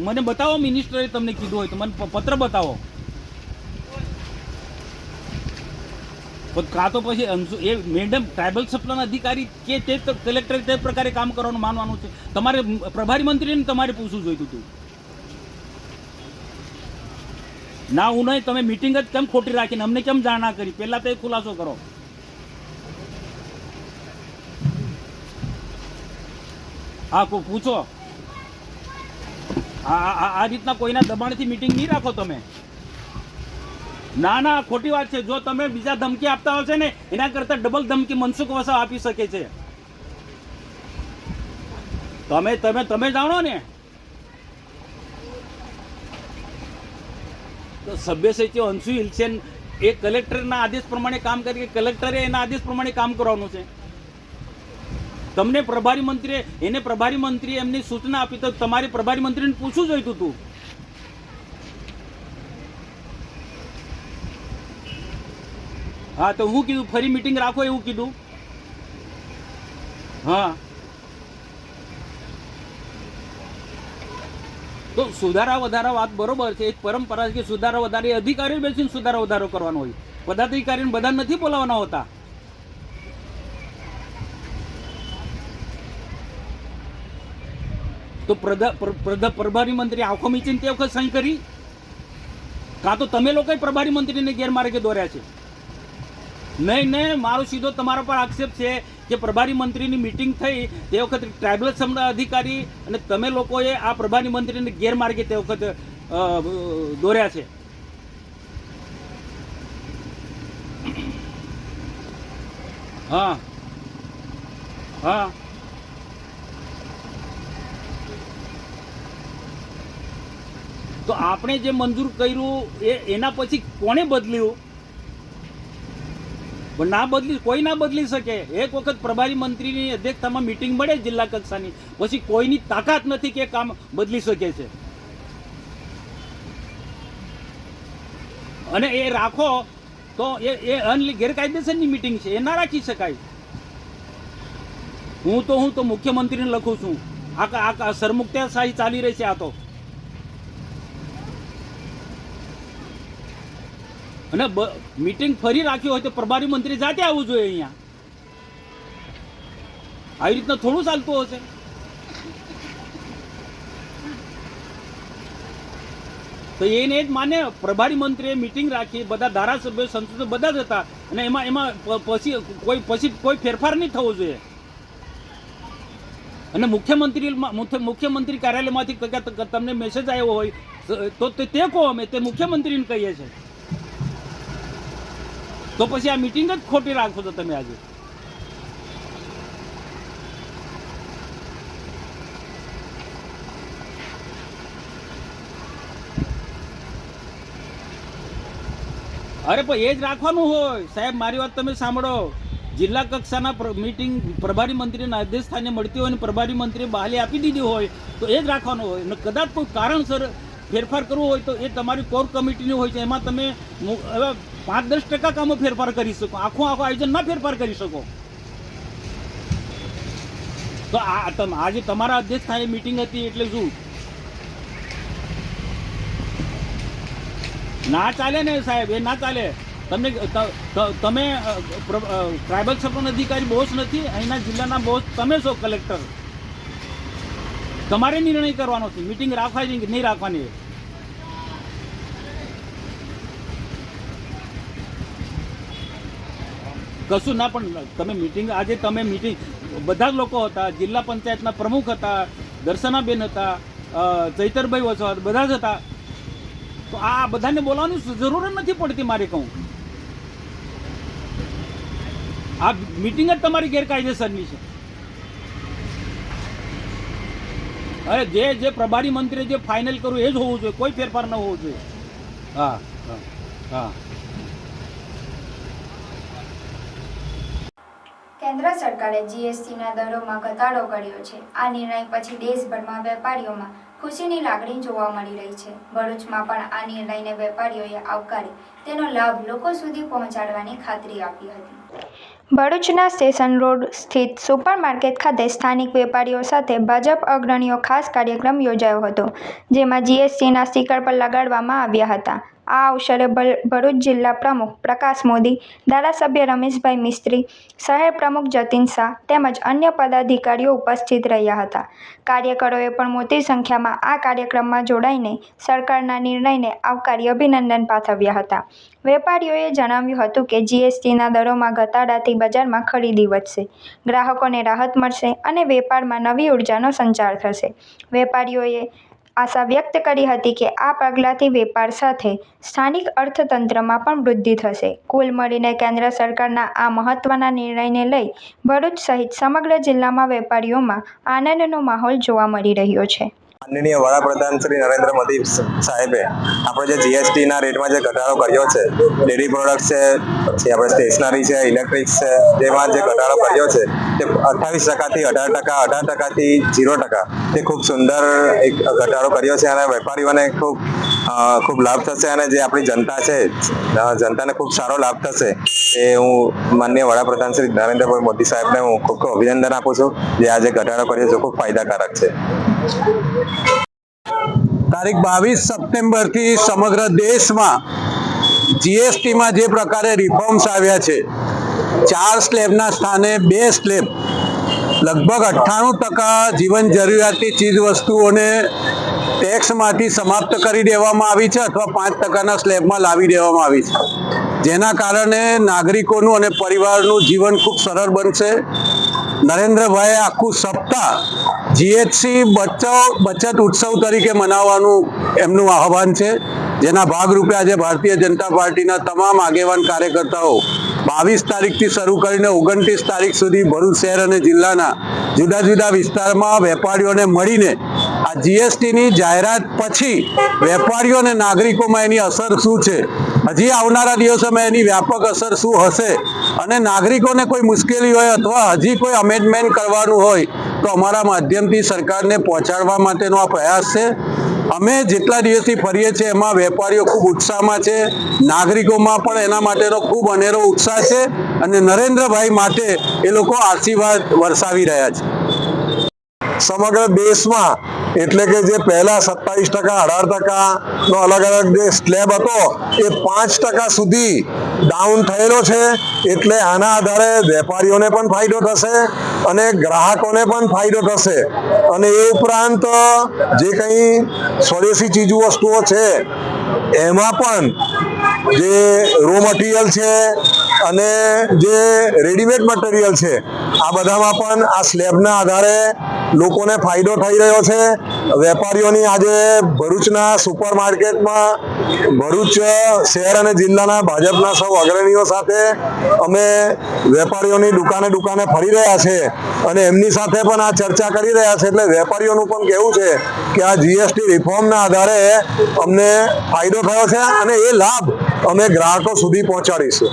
મને બતાવો, મિનિસ્ટરે તમને કીધું હોય તો મને પત્ર બતાવો. પણ કાં તો પછી એ મેડમ ટ્રાઇબલ સપ્લાયના અધિકારી કે તે કલેક્ટરે તે પ્રકારે કામ કરવાનું માનવાનું છે. તમારે પ્રભારી મંત્રીને તમારે પૂછવું જોઈતું હતું. ના હું નહીં, તમે મિટિંગ જ કેમ ખોટી રાખીને અમને કેમ જાણ ના કરી? પહેલા તો એ ખુલાસો કરો. હા પૂછો. આ રીતના કોઈના દબાણથી મિટિંગ નહીં રાખો તમે. ના ખોટી વાત છે. જો તમે બીજા ધમકી આપતા હશે ને એના કરતા ડબલ ધમકી મનસુખ વસાવા આપી શકે છે. તમે જાણો ને. તો સભ્ય સચિવ અંશુ હિલસેન એ કલેક્ટરના આદેશ પ્રમાણે કામ કરી, કલેક્ટરે એના આદેશ પ્રમાણે કામ કરવાનું છે. તમને પ્રભારી મંત્રીએ એમની સૂચના આપી તો તમારે પ્રભારી મંત્રીને પૂછવું જોઈતું હતું. હા તો હું કીધું ફરી મીટિંગ રાખો એવું કીધું. હા તો સુધારા વધારા વાત બરોબર છે. એક પરંપરા છે કે સુધારા વધારે અધિકારીઓ બેસીને સુધારા વધારો કરવાનો હોય. પદાધિકારીને બધા નથી બોલાવવાના હોતા. તો પ્રભારી મંત્રી આંખો મીચીને તે વખત સહી કરી, કાં તો તમે લોકોએ પ્રભારી મંત્રીને ગેરમાર્ગે દોર્યા છે. નહીં, મારો સીધો તમારા પર આક્ષેપ છે કે પ્રભારી મંત્રીની મિટિંગ થઈ તે વખતે ટ્રાઇબલ સમુદાય અધિકારી અને તમે લોકોએ આ પ્રભારી મંત્રીને ગેરમાર્ગે તે વખતે દોર્યા છે. હા તો આપણે જે મંજૂર કર્યું એના પછી કોને બદલ્યું? ના બદલી, કોઈ ના બદલી શકે. એક વખત પ્રભારી મંત્રીની અધ્યક્ષતામાં મિટિંગ મળે જિલ્લા કક્ષાની, પછી કોઈની તાકાત નથી કે કામ બદલી શકે છે. અને એ રાખો તો એ ગેરકાયદેસરની મિટિંગ છે, એ ના રાખી શકાય. હું તો મુખ્યમંત્રીને લખું છું. આ સરમુખત્યારશાહી ચાલી રહી છે આ તો. અને મીટિંગ ફરી રાખ્યું હોય તો પ્રભારી મંત્રી જાતે આવવું જોઈએ અહીંયા. આવી રીતના થોડું ચાલતું હશે. તો એને જ માને. પ્રભારી મંત્રીએ મીટિંગ રાખી, બધા ધારાસભ્યો સંસદ બધા જ હતા અને એમાં પછી કોઈ ફેરફાર નહીં થવો જોઈએ. અને મુખ્યમંત્રી કાર્યાલયમાંથી તમને મેસેજ આવ્યો હોય તો તે કહો, અમે તે મુખ્યમંત્રીને કહીએ છીએ. તો પછી આ મીટિંગ જ ખોટી રાખો છો તમે આજે. અરે પણ એ જ રાખવાનું હોય સાહેબ. મારી વાત તમે સાંભળો. જિલ્લા કક્ષાના મીટિંગ પ્રભારી મંત્રીના આદેશ સ્થાને મળતી હોય ને પ્રભારી મંત્રીએ બહાલી આપી દીધી હોય તો એ જ રાખવાનું હોય. અને કદાચ કોઈ કારણસર ફેરફાર કરવો હોય તો એ તમારી કોર કમિટીની હોય છે. એમાં તમે હવે 5-10% કામો ફેરફાર કરી શકો. આખું આયોજન ના ફેરફાર કરી શકો. તો આજે તમારા અધ્યક્ષ સ્થાને મીટિંગ હતી એટલે શું ના ચાલે ને સાહેબ? એ ના ચાલે. તમે ટ્રાઇબલ સપ્લાયના અધિકારી બોસ નથી. અહીંના જિલ્લાના બોસ તમે છો, કલેક્ટર. તમારે નિર્ણય કરવાનો છે મીટિંગ રાખવાની કે નહીં રાખવાની. કશું ના, પણ તમે મીટિંગ બધા જ લોકો હતા. જિલ્લા પંચાયતના પ્રમુખ હતા, દર્શનાબેન હતા, ચૈતરભાઈ વસાવા બધા જ હતા. તો આ બધાને બોલાવવાની જરૂર જ નથી પડતી. મારે કહું આ મીટિંગ જ તમારી ગેરકાયદેસરની છે. અરે જે પ્રભારી મંત્રીએ જે ફાઇનલ કરવું એ જ હોવું જોઈએ, કોઈ ફેરફાર ન હોવો જોઈએ. હા. કેન્દ્ર સરકારે જીએસટીના દરોમાં ઘટાડો કર્યો છે. આ નિર્ણય પછી દેશભરમાં વેપારીઓમાં ખુશીની લાગણી જોવા મળી રહી છે. ભરૂચમાં પણ આ નિર્ણયને વેપારીઓએ આવકારી તેનો લાભ લોકો સુધી પહોંચાડવાની ખાતરી આપી હતી. ભરૂચના સ્ટેશન રોડ સ્થિત સુપરમાર્કેટ ખાતે સ્થાનિક વેપારીઓ સાથે ભાજપ અગ્રણીઓ ખાસ કાર્યક્રમ યોજાયો હતો, જેમાં જીએસટીના સ્ટીકર પર લગાડવામાં આવ્યા હતા. આ અવસરે ભરૂચ જિલ્લા પ્રમુખ પ્રકાશ મોદી, ધારાસભ્ય રમેશભાઈ મિસ્ત્રી, શહેર પ્રમુખ જતીન શાહ તેમજ અન્ય પદાધિકારીઓ ઉપસ્થિત રહ્યા હતા. કાર્યકરોએ પણ મોટી સંખ્યામાં આ કાર્યક્રમમાં જોડાઈને સરકારના નિર્ણયને આવકારી અભિનંદન પાઠવ્યા હતા. વેપારીઓએ જણાવ્યું હતું કે જીએસટીના દરોમાં ઘટાડાથી બજારમાં ખરીદી વધશે, ગ્રાહકોને રાહત મળશે અને વેપારમાં નવી ઉર્જાનો સંચાર થશે. વેપારીઓએ આશા વ્યક્ત કરી હતી કે આ પગલાંથી વેપાર સાથે સ્થાનિક અર્થતંત્રમાં પણ વૃદ્ધિ થશે. કુલ મળીને કેન્દ્ર સરકારના આ મહત્વના નિર્ણયને લઈ ભરૂચ સહિત સમગ્ર જિલ્લામાં વેપારીઓમાં આનંદનો માહોલ જોવા મળી રહ્યો છે. માનનીય વડાપ્રધાન શ્રી નરેન્દ્ર મોદી સાહેબે આપણે જે જીએસટીના રેટમાં જે ઘટાડો કર્યો છે, ડેરી પ્રોડક્ટ છે, પછી આપણે સ્ટેશનરી છે, ઇલેક્ટ્રિક્સ છે, જેમાં જે ઘટાડો કર્યો છે તે 28%થી 18%, 18%થી 0%, તે ખૂબ સુંદર એક ઘટાડો કર્યો છે અને વેપારીઓને ખૂબ લાભ થશે અને જે આપણી જનતા છે, જનતાને ખૂબ સારો લાભ થશે. એ હું માનનીય વડાપ્રધાન શ્રી નરેન્દ્રભાઈ મોદી સાહેબને હું ખૂબ અભિનંદન આપું છું, જે આજે ઘટાડો કર્યો છે ખૂબ ફાયદાકારક છે. તારીખ 22 સપ્ટેમ્બરથી સમગ્ર દેશમાં જીએસટીમાં જે પ્રકારે રિફોર્મ્સ આવ્યા છે, 4 સ્લેબના સ્થાને 2 સ્લેબ, લગભગ 98% જીવન જરૂરિયાતની ચીજ વસ્તુઓને ટેક્સમાંથી સમાપ્ત કરી દેવામાં આવી છે અથવા 5%ના સ્લેબમાં લાવી દેવામાં આવી છે, જેના કારણે નાગરિકોનું અને પરિવારનું જીવન ખૂબ સરળ બનશે. નરેન્દ્રભાઈએ આખું સપ્તાહ જીએસટી બચત ઉત્સવ તરીકે મનાવવાનું એમનું આહવાન છે, જેના ભાગરૂપે આજે ભારતીય જનતા પાર્ટીના તમામ આગેવાન કાર્યકર્તાઓ 22 તારીખથી શરૂ કરીને 29 તારીખ સુધી ભરૂચ શહેર અને જિલ્લાના જુદા જુદા વિસ્તારમાં વેપારીઓને મળીને આ જીએસટીની જાહેરાત પછી વેપારીઓ અને નાગરિકોમાં એની અસર શું છે, હજી આવનારા દિવસોમાં એની વ્યાપક અસર શું હશે અને નાગરિકોને કોઈ મુશ્કેલી હોય અથવા હજી કોઈ અમેન્ડમેન્ટ કરવાનું હોય તો અમારા માધ્યમથી સરકારને પહોંચાડવા માટેનો આ પ્રયાસ છે. અમે જેટલા દિવસથી ફરીએ છીએ એમાં વેપારીઓ ખૂબ ઉત્સાહમાં છે, નાગરિકોમાં પણ એના માટેનો ખૂબ અનેરો ઉત્સાહ છે અને નરેન્દ્રભાઈ માટે એ લોકો આશીર્વાદ વરસાવી રહ્યા છે. સમગ્ર દેશમાં એટલે કે જે પહેલા 27%, 18% નો અલગ અલગ જે સ્લેબ હતો એ 5% સુધી ડાઉન થયેલો છે. એટલે આના આધારે વેપારીઓને પણ ફાયદો થશે અને ગ્રાહકોને પણ ફાયદો થશે અને એ ઉપરાંત જે કંઈ સ્વદેશી ચીજ વસ્તુઓ છે એમાં પણ જે રો મટીરિયલ છે અને જે રેડીમેડ મટીરિયલ છે આ બધામાં પણ આ સ્લેબના આધારે લોકોને ફાયદો થઈ રહ્યો છે. વેપારીઓની આજે ભરૂચના સુપર માર્કેટમાં ભરૂચ શહેર અને જિલ્લાના ભાજપના સૌ અગ્રણીઓ સાથે અમે વેપારીઓની દુકાને ફરી રહ્યા છે અને એમની સાથે પણ આ ચર્ચા કરી રહ્યા છે. એટલે વેપારીઓનું પણ કહેવું છે કે આ જીએસટી રિફોર્મના આધારે અમને ફાયદો થયો છે અને એ લાભ અમે ગ્રાહકો સુધી પહોંચાડીશું.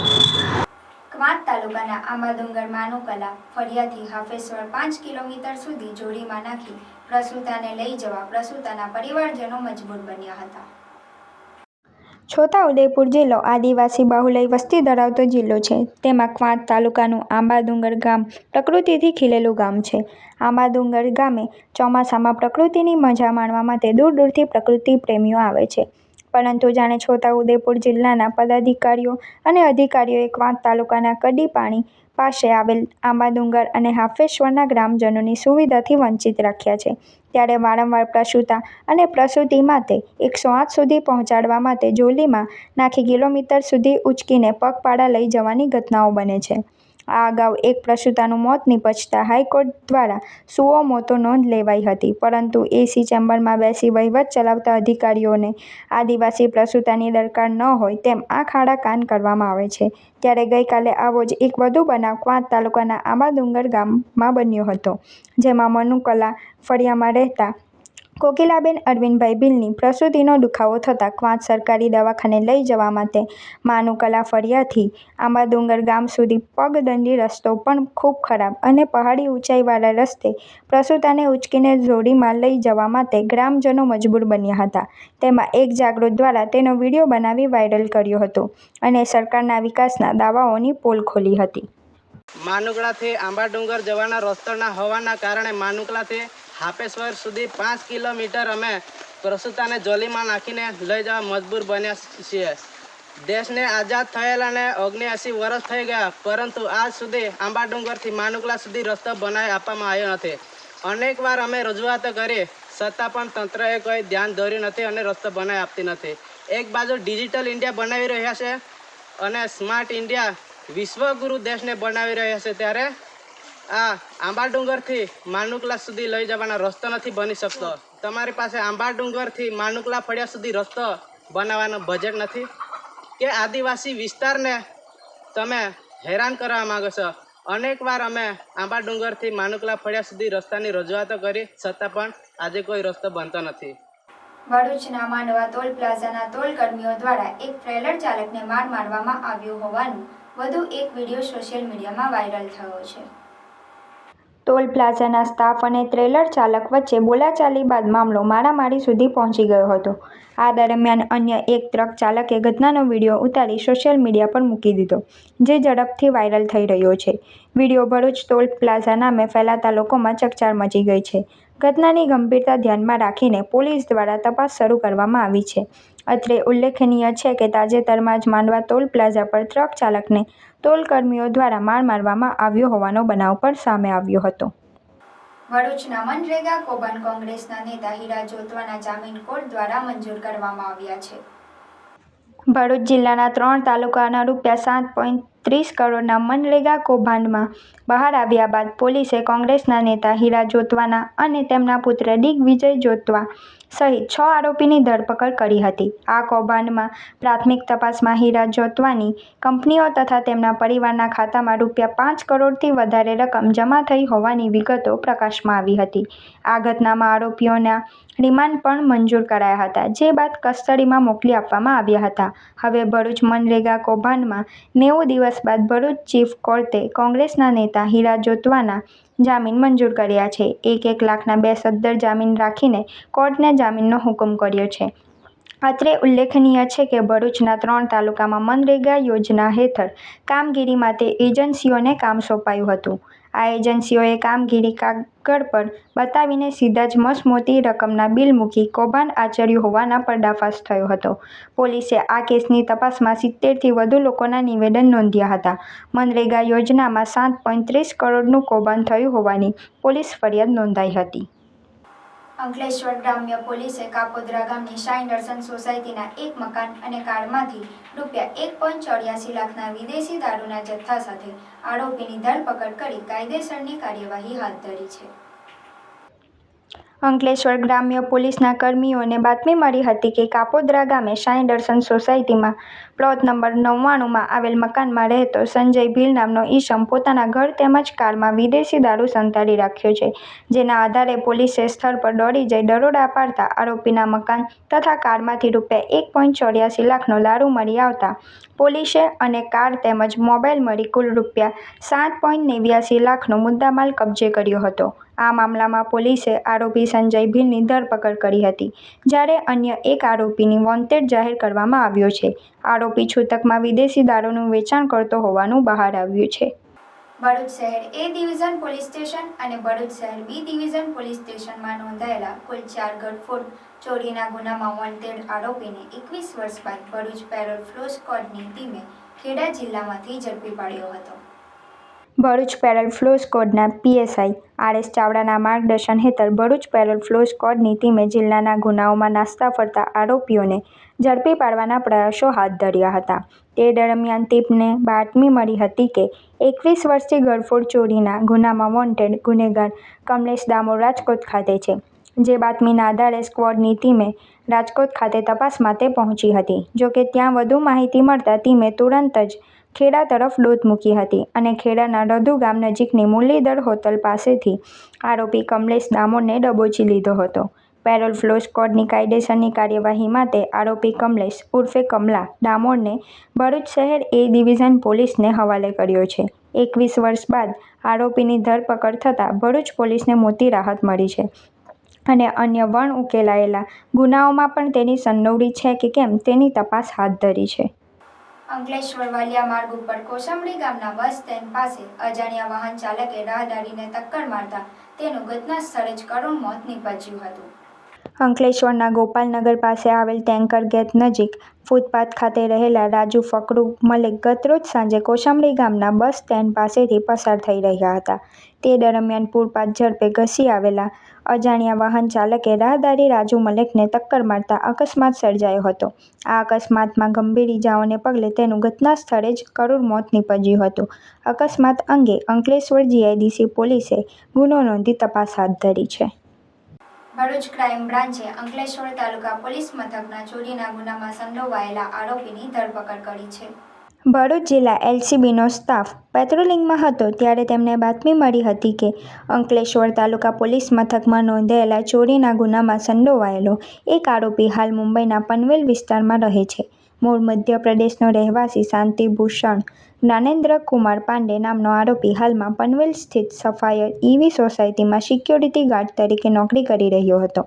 કવાંટ તાલુકાના આંબાડુંગર માનુકલા ફળિયાથી હાફેશ્વર 5 કિલોમીટર સુધી જોડીમાં નાખી પ્રસૂતાને લઈ જવા પ્રસૂતાના પરિવારજનો મજબૂર બન્યા હતા. છોટાઉદેપુર જિલ્લો આદિવાસી બાહુલ્ય વસ્તી ધરાવતો જિલ્લો છે. તેમાં કવાંટ તાલુકાનું આંબાડુંગર ગામ પ્રકૃતિથી ખીલેલું ગામ છે. આંબાડુંગર ગામે ચોમાસામાં પ્રકૃતિની મજા માણવા માટે દૂર દૂરથી પ્રકૃતિ પ્રેમીઓ આવે છે. પરંતુ જાણે છોટાઉદેપુર જિલ્લાના પદાધિકારીઓ અને અધિકારીઓએ કવાંટ તાલુકાના કડીપાણી પાસે આવેલ આંબાડુંગર અને હાફેશ્વરના ગ્રામજનોની સુવિધાથી વંચિત રાખ્યા છે. ત્યારે વારંવાર પ્રસૂતા અને પ્રસૂતિ માટે 108 સુધી પહોંચાડવા માટે જોલીમાં નાખી કિલોમીટર સુધી ઉંચકીને પગપાળા લઈ જવાની ઘટનાઓ બને છે. આ અગાઉ એક પ્રસૂતાનું મોત નિપજતા હાઈકોર્ટ દ્વારા સુઓ મોટો નોંધ લેવાઈ હતી, પરંતુ એસી ચેમ્બરમાં બેસી વહીવટ ચલાવતા અધિકારીઓને આદિવાસી પ્રસૂતાની દરકાર ન હોય તેમ આંખ આડા કાન કરવામાં આવે છે. ત્યારે ગઈકાલે આવો જ એક વધુ બનાવ કવાંટ તાલુકાના આંબાડુંગર ગામમાં બન્યો હતો, જેમાં મનુકલા ફળિયામાં રહેતા કોકિલાબેન અરવિંદભાઈ ભીલની પ્રસૂતિનો દુખાવો થતાં કવાંટ સરકારી દવાખાને લઈ જવા માટે માનુકલા ફળિયાથી આંબાડુંગર ગામ સુધી પગદંડી રસ્તો પણ ખૂબ ખરાબ અને પહાડી ઊંચાઈવાળા રસ્તે પ્રસૂતાને ઉંચકીને જોડીમાં લઈ જવા માટે ગ્રામજનો મજબૂર બન્યા હતા. તેમાં એક જાગૃત દ્વારા તેનો વિડીયો બનાવી વાયરલ કર્યો હતો અને સરકારના વિકાસના દાવાઓની પોલ ખોલી હતી. માનુકલાથી આંબાડુંગર જવાના રસ્તાના હોવાના કારણે માનુકલાથી હાપેશ્વર સુધી 5 કિલોમીટર અમે પ્રસૂતાને જોલીમાં નાખીને લઈ જવા મજબૂર બન્યા છીએ. દેશને આઝાદ થયેલાને 79 વર્ષ થઈ ગયા, પરંતુ આજ સુધી આંબા ડુંગરથી માનુકલા સુધી રસ્તો બનાવી આપવામાં આવ્યો નથી. અનેક વાર અમે રજૂઆતો કરી, છતાં પણ તંત્રએ કોઈ ધ્યાન દોર્યું નથી અને રસ્તો બનાવી આપતી નથી. એક બાજુ ડિજિટલ ઇન્ડિયા બનાવી રહ્યા છે અને સ્માર્ટ ઇન્ડિયા વિશ્વગુરુ દેશને બનાવી રહ્યા છે, ત્યારે આ આંબા ડુંગરથી માનુકલા સુધી લઈ જવાનો રસ્તો નથી બની શકતો. તમારી પાસે આંબા ડુંગરથી માનુકલા ફળિયા સુધી રસ્તો બનાવવાનો બજેટ નથી કે આદિવાસી વિસ્તારને તમે હેરાન કરવા માંગો છો. અનેક વાર અમે આંબા ડુંગરથી માનુકલા ફળિયા સુધી રસ્તાની રજૂઆતો કરી, છતાં પણ આજે કોઈ રસ્તો બનતો નથી. ભરૂચના માંડવા ટોલ પ્લાઝાના ટોલ કર્મીઓ દ્વારા એક ટ્રેલર ચાલકને માર મારવામાં આવ્યો હોવાનું વધુ એક વિડીયો સોશિયલ મીડિયામાં વાયરલ થયો છે. ટોલ પ્લાઝાના સ્ટાફ અને ટ્રેલર ચાલક વચ્ચે બોલાચાલી બાદ મામલો મારામારી સુધી પહોંચી ગયો હતો. આ દરમિયાન અન્ય એક ટ્રક ચાલકે ઘટનાનો વિડીયો ઉતારી સોશિયલ મીડિયા પર મૂકી દીધો, જે ઝડપથી વાયરલ થઈ રહ્યો છે. વિડીયો ભરૂચ ટોલ પ્લાઝા નામે ફેલાતા લોકોમાં ચકચાર મચી ગઈ છે. ઘટનાની ગંભીરતા ધ્યાનમાં રાખીને પોલીસ દ્વારા તપાસ શરૂ કરવામાં આવી છે. અત્રે ઉલ્લેખનીય છે કે તાજેતરમાં જ માંડવા ટોલ પ્લાઝા પર ટ્રક ચાલકને ટોલ કર્મીઓ દ્વારા માર મારવામાં આવ્યો હોવાનો બનાવ પણ સામે આવ્યો હતો. ભરૂચના મનરેગા કૌભાંડ કોંગ્રેસના નેતા હીરા જોતવાના જામીન કોર્ટ દ્વારા મંજૂર કરવામાં આવ્યા છે. ભરૂચ જિલ્લાના 3 તાલુકાના ₹7.30 કરોડના મનરેગા કૌભાંડમાં બહાર આવ્યા બાદ પોલીસે કોંગ્રેસના નેતા હીરા જોતવાના અને તેમના પુત્ર દિગ્વિજય જોતવા સહિત 6 આરોપીની ધરપકડ કરી હતી. આ કૌભાંડમાં પ્રાથમિક તપાસમાં હીરા જોતવાની કંપનીઓ તથા તેમના પરિવારના ખાતામાં ₹5 કરોડથી વધારે રકમ જમા થઈ હોવાની વિગતો પ્રકાશમાં આવી હતી. આ ઘટનામાં આરોપીઓના રિમાન્ડ પણ મંજૂર કરાયા હતા, જે બાદ કસ્ટડીમાં મોકલી આપવામાં આવ્યા હતા. હવે ભરૂચ મનરેગા કૌભાંડમાં 90 દિવસ બાદ ભરૂચ ચીફ કોર્ટે કોંગ્રેસના નેતા હીરા જોતવાના જામીન મંજૂર કર્યા છે. 1 લાખના 2 સદ્દર જામીન રાખીને કોર્ટને જામીનનો હુકમ કર્યો છે. અત્રે ઉલ્લેખનીય છે કે ભરૂચના 3 તાલુકામાં મનરેગા યોજના હેઠળ કામગીરી માટે એજન્સીઓને કામ સોંપાયું હતું. આ એજન્સીઓએ કામગીરી કાગળ પર બતાવીને સીધા જ મસમોટી રકમના બિલ મૂકી કૌભાંડ આચર્યું હોવાના પર્દાફાશ થયો હતો. પોલીસે આ કેસની તપાસમાં 70થી વધુ લોકોના નિવેદન નોંધ્યા હતા. મનરેગા યોજનામાં 7.30 કરોડનું કૌભાંડ થયું હોવાની પોલીસ ફરિયાદ નોંધાઈ હતી. અંકલેશ્વર ગ્રામ્ય પોલીસે કાપોદ્રા ગામની સાઈ દર્શન સોસાયટીના એક મકાન અને કારમાંથી ₹1.84 લાખના વિદેશી દારૂના જથ્થા સાથે આરોપીની ધરપકડ કરી કાયદેસરની કાર્યવાહી હાથ ધરી છે. અંકલેશ્વર ગ્રામ્ય પોલીસના કર્મીઓને બાતમી મળી હતી કે કાપોદ્રા ગામે સાઈ દર્શન સોસાયટીમાં પ્લોટ નંબર 99માં આવેલ મકાનમાં રહેતો સંજય ભીલ નામનો ઈસમ પોતાના ઘર તેમજ કારમાં વિદેશી દારૂ સંતાડી રાખ્યો છે. જેના આધારે પોલીસે સ્થળ પર દોડી જઈ દરોડા પાડતા આરોપીના મકાન તથા કારમાંથી ₹1.84 લાખનો દારૂ મળી આવતા પોલીસે અને કાર તેમજ મોબાઈલ મળી કુલ ₹7.89 લાખનો મુદ્દામાલ કબજે કર્યો હતો. આ મામલામાં પોલીસે આરોપી સંજય ભીલની ધરપકડ કરી હતી, જ્યારે અન્ય એક આરોપીની વોન્ટેડ જાહેર કરવામાં આવ્યો છે. આરોપી છૂટકમાં વિદેશી દારૂનું વેચાણ કરતો હોવાનું બહાર આવ્યું છે. ભરૂચ શહેર A ડિવિઝન પોલીસ સ્ટેશન અને ભરૂચ શહેર B ડિવિઝન પોલીસ સ્ટેશનમાં નોંધાયેલા કુલ 4 ગળફોડ ચોરીના ગુનામાં વોન્ટેડ આરોપીને 21 વર્ષ બાદ ભરૂચ પેરોલ ફ્લો સ્ક્વોડની ટીમે ખેડા જિલ્લામાંથી ઝડપી પાડ્યો હતો. ભરૂચ પેરોલ ફ્લો સ્ક્વોડના PSI RS ચાવડાના માર્ગદર્શન હેઠળ ભરૂચ પેરોલ ફ્લો સ્ક્વોડની ટીમે જિલ્લાના ગુનાઓમાં નાસ્તા ફરતા આરોપીઓને ઝડપી પાડવાના પ્રયાસો હાથ ધર્યા હતા. તે દરમિયાન ટીમને બાતમી મળી હતી કે 21 વર્ષથી ગળફોડ ચોરીના ગુનામાં વોન્ટેડ ગુનેગાર કમલેશ ડામોર રાજકોટ ખાતે છે. જે બાતમીના આધારે સ્ક્વોડની ટીમે રાજકોટ ખાતે તપાસ માટે પહોંચી હતી. જોકે ત્યાં વધુ માહિતી મળતા ટીમે તુરંત જ ખેડા તરફ દોટ મૂકી હતી અને ખેડાના રધુ ગામ નજીકની મુરલીધર હોટલ પાસેથી આરોપી કમલેશ ડામોરને દબોચી લીધો હતો. પેરોલ ફ્લો સ્ક્વોડની કાયદેસરની કાર્યવાહી માટે આરોપી કમલેશ ઉર્ફે કમલા ડામોરને ભરૂચ શહેર A ડિવિઝન પોલીસને હવાલે કર્યો છે. 21 વર્ષ બાદ આરોપીની ધરપકડ થતાં ભરૂચ પોલીસને મોટી રાહત મળી છે અને અન્ય વણ ઉકેલાયેલા ગુનાઓમાં પણ તેની સંડોવણી છે કે કેમ તેની તપાસ હાથ ધરી છે. અંકલેશ્વર વાલિયા માર્ગ ઉપર કોસંબડી ગામના બસ સ્ટેન્ડ પાસે અજાણ્યા વાહન ચાલકે રાહદારીને ટક્કર મારતા તેનું ઘટના સ્થળે જ કરુણ મોત નીપજ્યું હતું. અંકલેશ્વરના ગોપાલનગર પાસે આવેલ ટેન્કર ગેટ નજીક ફૂટપાથ ખાતે રહેલા રાજુ ફકરુ મલિક ગતરોજ સાંજે કોશાંબડી ગામના બસ સ્ટેન્ડ પાસેથી પસાર થઈ રહ્યા હતા. તે દરમિયાન પૂરપાટ ઝડપે ઘસી આવેલા અજાણ્યા વાહન ચાલકે રાહદારી રાજુ મલિકને ટક્કર મારતા અકસ્માત સર્જાયો હતો. આ અકસ્માતમાં ગંભીર ઇજાઓને પગલે તેનું ઘટના સ્થળે જ કરુણ મોત નીપજ્યું હતું. અકસ્માત અંગે અંકલેશ્વર જીઆઈડીસી પોલીસે ગુનો નોંધી તપાસ હાથ ધરી છે. ભરૂચ ક્રાઇમ બ્રાન્ચે અંકલેશ્વર તાલુકા પોલીસ મથકના ચોરીના ગુનામાં સંડોવાયેલા આરોપીની ધરપકડ કરી છે. ભરૂચ જિલ્લા એલસીબીનો સ્ટાફ પેટ્રોલિંગમાં હતો ત્યારે તેમને બાતમી મળી હતી કે અંકલેશ્વર તાલુકા પોલીસ મથકમાં નોંધાયેલા ચોરીના ગુનામાં સંડોવાયેલો એક આરોપી હાલ મુંબઈના પનવેલ વિસ્તારમાં રહે છે. મૂળ મધ્યપ્રદેશનો રહેવાસી શાંતિભૂષણ જ્ઞાનેન્દ્ર કુમાર પાંડે નામનો આરોપી હાલમાં પનવેલ સ્થિત સફાયર ઈવી સોસાયટીમાં સિક્યોરિટી ગાર્ડ તરીકે નોકરી કરી રહ્યો હતો.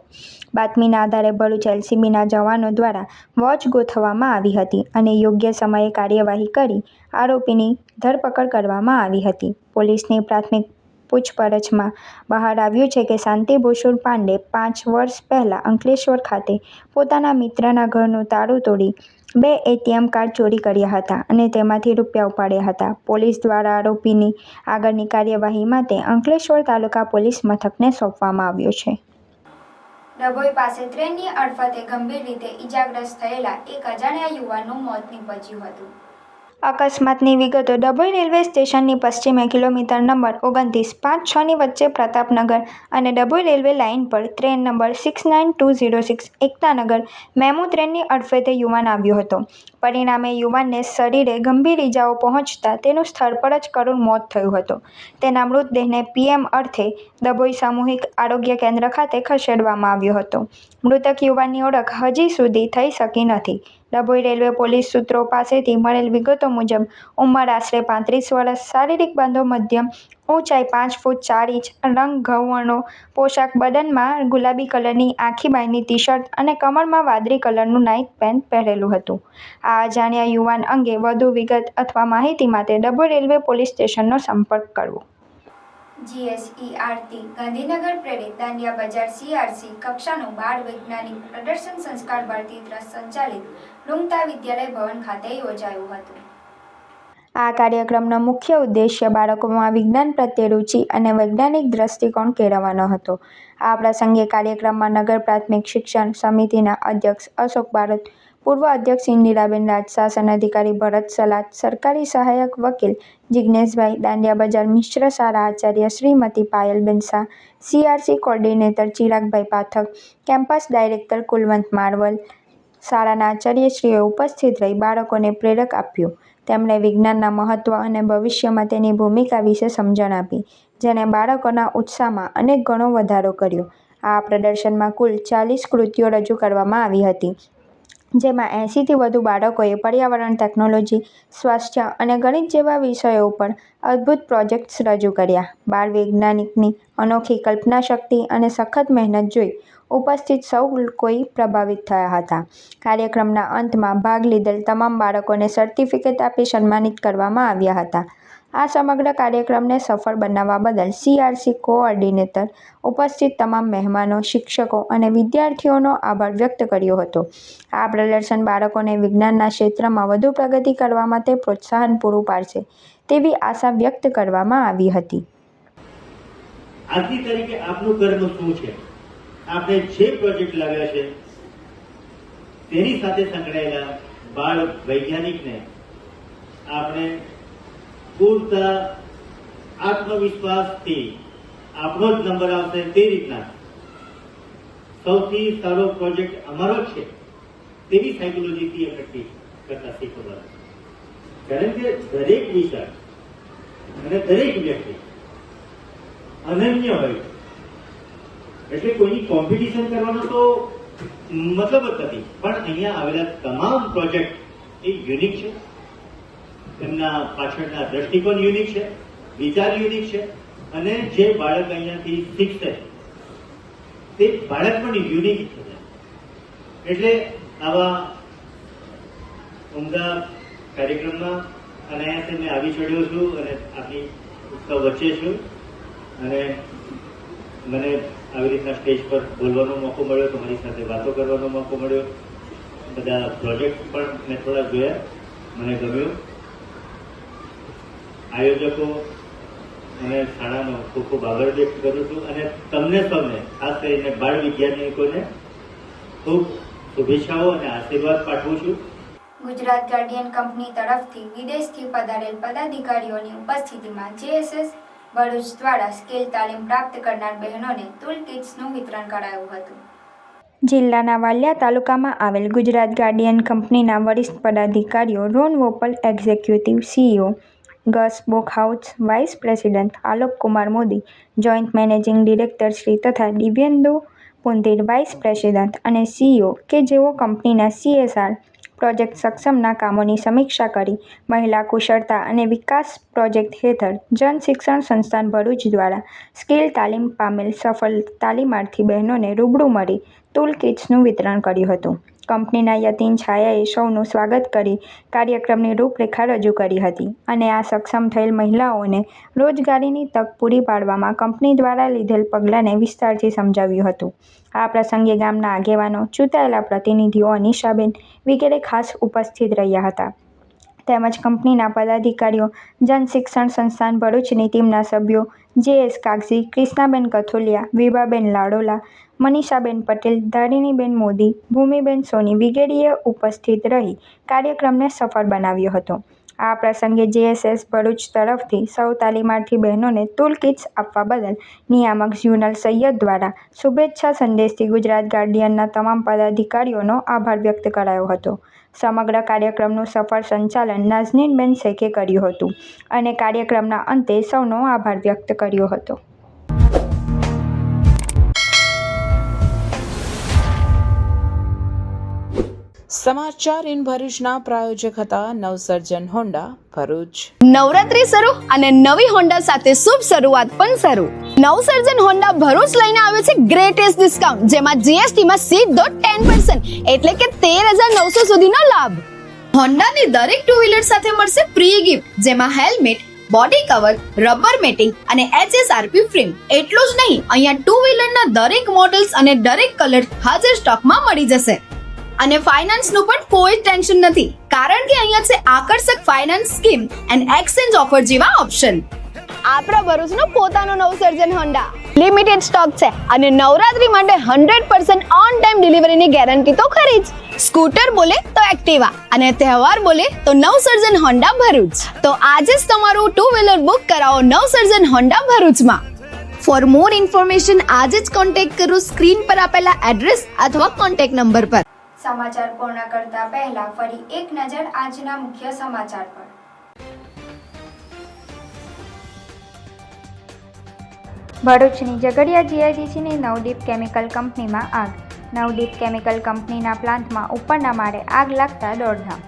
બાતમીના આધારે ભરૂચ એલસીબીના જવાનો દ્વારા વોચ ગોઠવવામાં આવી હતી અને યોગ્ય સમયે કાર્યવાહી કરી આરોપીની ધરપકડ કરવામાં આવી હતી. પોલીસની પ્રાથમિક પૂછપરછમાં બહાર આવ્યું છે કે શાંતિભૂષણ પાંડે 5 વર્ષ પહેલા અંકલેશ્વર ખાતે પોતાના મિત્રના ઘરનું તાળું તોડી 2 એટીએમ કાર્ડ ચોરી કર્યા હતા અને તેમાંથી રૂપિયા ઉપાડ્યા હતા. પોલીસ દ્વારા આરોપીની આગળની કાર્યવાહી માટે અંકલેશ્વર તાલુકા પોલીસ મથકને સોંપવામાં આવ્યો છે. ડભોઈ પાસે ટ્રેનની અડફતે ગંભીર રીતે ઈજાગ્રસ્ત થયેલા એક અજાણ્યા યુવાનનું મોત નીપજ્યું હતું. અકસ્માતની વિગતો ડભોઈ રેલવે સ્ટેશનની પશ્ચિમે કિલોમીટર નંબર 29-5-6 ની વચ્ચે પ્રતાપનગર અને ડભોઈ રેલવે લાઇન પર ટ્રેન નંબર 69206 એકતાનગર મેમુ ટ્રેનની અડફેટે યુવાન આવ્યો હતો. પરિણામે યુવાનને શરીરે ગંભીર ઈજાઓ પહોંચતા તેનું સ્થળ પર જ કરુણ મોત થયું હતું. તેના મૃતદેહને પીએમ અર્થે ડભોઈ સામૂહિક આરોગ્ય કેન્દ્ર ખાતે ખસેડવામાં આવ્યો હતો. મૃતક યુવાનની ઓળખ હજી સુધી થઈ શકી નથી. ડભોઈ રેલવે પોલીસ સૂત્રો પાસેથી મળેલ વિગતો મુજબ ઉંમર આશરે 35 વર્ષ, શારીરિક બાંધો મધ્યમ, ઊંચાઈ 5 ફૂટ 4 ઇંચ, રંગ ઘઉંવર્ણો પોશાક, બદનમાં ગુલાબી કલરની આખી બાંયની ટી શર્ટ અને કમરમાં વાદળી કલરનું નાઇટ પેન્ટ પહેરેલું હતું. આ અજાણ્યા યુવાન અંગે વધુ વિગત અથવા માહિતી માટે ડભોઈ રેલવે પોલીસ સ્ટેશનનો સંપર્ક કરવો. જીએસઈઆરટી ગાંધીનગર પ્રેરિત દાંડિયા બજાર સીઆરસી કક્ષાનું બાળ વૈજ્ઞાનિક પ્રદર્શન સંસ્કાર ભારતી ટ્રસ્ટ સંચાલિત રૂંગતા વિદ્યાલય ભવન ખાતે યોજાયું હતું. આ કાર્યક્રમનો મુખ્ય ઉદ્દેશ્ય બાળકોમાં વિજ્ઞાન પ્રત્યે રુચિ અને વૈજ્ઞાનિક દ્રષ્ટિકોણ કેળવવાનો હતો. આ પ્રસંગે કાર્યક્રમમાં નગર પ્રાથમિક શિક્ષણ સમિતિના અધ્યક્ષ અશોક બારોટ, પૂર્વ અધ્યક્ષ ઇન્દિરાબેન રાજ, શાસન અધિકારી ભરત સલાત, સરકારી સહાયક વકીલ જિજ્ઞેશભાઈ, દાંડિયા બજાર મિશ્ર શાળા આચાર્ય શ્રીમતી પાયલબેન શાહ, સીઆરસી કોર્ડિનેટર ચિરાગભાઈ પાઠક, કેમ્પસ ડાયરેક્ટર કુલવંત મારવલ, શાળાના આચાર્યશ્રીઓએ ઉપસ્થિત રહી બાળકોને પ્રેરક આપ્યું. તેમણે વિજ્ઞાનના મહત્વ અને ભવિષ્યમાં તેની ભૂમિકા વિશે સમજણ આપી, જેને બાળકોના ઉત્સાહમાં અનેક ગણો વધારો કર્યો. આ પ્રદર્શનમાં કુલ 40 કૃતિઓ રજૂ કરવામાં આવી હતી, જેમાં 80થી વધુ બાળકોએ પર્યાવરણ, ટેકનોલોજી, સ્વાસ્થ્ય અને ગણિત જેવા વિષયો પર અદ્ભુત પ્રોજેક્ટ્સ રજૂ કર્યા. બાળ વૈજ્ઞાનિકની અનોખી કલ્પનાશક્તિ અને સખત મહેનત જોઈ ઉપસ્થિત સૌ કોઈ પ્રભાવિત થયા હતા. કાર્યક્રમના અંતમાં ભાગ લીધેલ તમામ બાળકોને સર્ટિફિકેટ આપી સન્માનિત કરવામાં આવ્યા હતા. આ સમગ્ર કાર્યક્રમને સફળ બનાવવા બદલ સીઆરસી કોઓર્ડિનેટર, ઉપસ્થિત તમામ મહેમાનો, શિક્ષકો અને વિદ્યાર્થીઓનો આભાર વ્યક્ત કર્યો હતો. આ પ્રદર્શન બાળકોને વિજ્ઞાનના ક્ષેત્રમાં વધુ પ્રગતિ કરવા માટે પ્રોત્સાહન પૂરું પાડશે તેવી આશા વ્યક્ત કરવામાં આવી હતી. આજની તારીખે આપનું કર્મ શું છે? આપણે જે પ્રોજેક્ટ લાવ્યા છે તેની સાથે સંકળાયેલા બાળ વૈજ્ઞાનિકને આપણે પૂરતા આત્મવિશ્વાસથી આપણો જ નંબર આવશે તે રીતના સૌથી સારો પ્રોજેક્ટ અમારો જ છે તેવી સાયકોલોજીથી એકઠી કરતા શીખવા. કારણ કે દરેક વિષય અને દરેક વ્યક્તિ અનન્ય હોય, એટલે કોઈની કોમ્પિટિશન કરવાનો તો મતલબ જ નથી. પણ અહીંયા આવેલા તમામ પ્રોજેક્ટ એ યુનિક છે, તેમના પાછળના દ્રષ્ટિકોણ યુનિક છે, વિચાર યુનિક છે, અને જે બાળક અહીંયાથી શીખશે તે બાળક પણ યુનિક છે. એટલે આવા ઉમદા કાર્યક્રમમાં અનાયાસે મેં આવી ચડ્યો છું અને આપની ઉત્સવ વચ્ચે છું અને મને આવી રીતના સ્ટેજ પર બોલવાનો મોકો મળ્યો, તમારી સાથે વાતો કરવાનો મોકો મળ્યો, બધા પ્રોજેક્ટ પણ મેં થોડા જોયા, મને ગમ્યું. આયોજકો અને શાળાનો ખૂબ ખૂબ આભાર વ્યક્ત કરું છું અને તમને સૌને ખાસ કરીને બાળ વિદ્યાર્થીઓને ખૂબ શુભેચ્છાઓ અને આશીર્વાદ પાઠવું છું. ગુજરાત ગાર્ડિયન કંપની તરફથી વિદેશથી પધારેલ પદાધિકારીઓની ઉપસ્થિતિમાં જેએસએસ ભરૂચ દ્વારા સ્કિલ તાલીમ પ્રાપ્ત કરનાર બહેનોને ટૂલ કિટ્સનું વિતરણ કરાયું હતું. જિલ્લાના વાલિયા તાલુકામાં આવેલ ગુજરાત ગાર્ડિયન કંપનીના વરિષ્ઠ પદાધિકારીઓ Ron Vopal, executive CEO Gus Bockhaus, vice president Alok Kumar Modi, joint managing director Shri તથા દિવ્યેન્દુ પુંતીર, વાઇસ પ્રેસિડેન્ટ અને સીઈઓ કે જેઓ કંપનીના CSR પ્રોજેક્ટ સક્ષમના કામોની સમીક્ષા કરી મહિલા કુશળતા અને વિકાસ પ્રોજેક્ટ હેઠળ જન શિક્ષણ સંસ્થાન ભરૂચ દ્વારા સ્કિલ તાલીમ પામેલ સફળ તાલીમાર્થી બહેનોને રૂબરૂ મળી ટૂલ કિટ્સનું વિતરણ કર્યું હતું. કંપનીના યતીન છાયાએ સૌનું સ્વાગત કરી કાર્યક્રમની રૂપરેખા રજૂ કરી હતી અને આ સક્ષમ થયેલ મહિલાઓને રોજગારીની તક પૂરી પાડવામાં કંપની દ્વારા લીધેલ પગલાંને વિસ્તારથી સમજાવ્યું હતું. આ પ્રસંગે ગામના આગેવાનો, ચૂંટાયેલા પ્રતિનિધિઓ, અનિશાબેન વગેરે ખાસ ઉપસ્થિત રહ્યા હતા. તેમજ કંપનીના પદાધિકારીઓ, જન શિક્ષણ સંસ્થાન ભરૂચની ટીમના સભ્યો JS કાગઝી, કૃષ્ણાબેન કથોલિયા, વિભાબેન લાડોલા, મનીષાબેન પટેલ, ધારિણીબેન મોદી, ભૂમિબેન સોની વગેરેએ ઉપસ્થિત રહી કાર્યક્રમને સફળ બનાવ્યો હતો. આ પ્રસંગે JSS ભરૂચ તરફથી સૌ તાલીમાર્થી બહેનોને ટૂલ કિટ્સ આપવા બદલ નિયામક ઝ્યુનલ સૈયદ દ્વારા શુભેચ્છા સંદેશથી ગુજરાત ગાર્ડિયનના તમામ પદાધિકારીઓનો આભાર વ્યક્ત કરાયો હતો. સમગ્ર કાર્યક્રમનું સફળ સંચાલન નાઝનીનબેન શેખે કર્યું હતું અને કાર્યક્રમના અંતે સૌનો આભાર વ્યક્ત કર્યો હતો. સમાચાર ઇન ભરૂચના પ્રાયોજક હતા નવસર્જન હોન્ડા ભરૂચ. નવરાત્રી શરૂ અને નવી હોન્ડા સાથે શુભ શરૂઆત પણ શરૂ. નવસર્જન હોન્ડા ભરૂચ લઈને આવ્યો છે ગ્રેટેસ્ટ ડિસ્કાઉન્ટ, જેમાં GST માં સીધો 10% એટલે કે 13,900 સુધીનો લાભ. હોન્ડાની દરેક ટુ વ્હીલર સાથે મળશે પ્રી ગિફ્ટ, જેમાં helmet, body cover, rubber matting અને HSRP ફ્રેમ. એટલું જ નહીં, અહીંયા ટુ વ્હીલરના દરેક મોડલ્સ અને દરેક કલર હાજર સ્ટોકમાં મળી જશે. અને ફાઇનાન્સનું પણ કોઈ ટેન્શન નથી, કારણ કે અહીંયા છે આકર્ષક finance scheme and exchange offer જેવા ઓપ્શન. આપણા ભરૂચનો પોતાનો નવસર્જન હોન્ડા લિમિટેડ સ્ટોક છે અને નવરાત્રી માટે 100% ઓન ટાઈમ ડિલિવરીની ગેરંટી તો ખરી જ. સ્કૂટર બોલે તો એક્ટિવા અને તહેવાર બોલે તો નવસર્જન હોન્ડા ભરૂચ. તો આજે જ તમારું ટુ વ્હીલર બુક કરાવો નવસર્જન હોન્ડા ભરૂચમાં. ફોર મોર ઇન્ફોર્મેશન આજે જ કોન્ટેક્ટ કરો સ્ક્રીન પર આપેલા એડ્રેસ અથવા કોન્ટેક્ટ નંબર પર. સમાચાર પૂર્ણ કરતા પહેલા ફરી એક નજર આજના મુખ્ય સમાચાર પર. ભરૂચની ઝઘડિયા GIDCની નવદીપ કેમિકલ કંપનીમાં આગ. નવદીપ કેમિકલ કંપનીના પ્લાન્ટમાં ઉપરના માળે આગ લાગતા દોડધામ.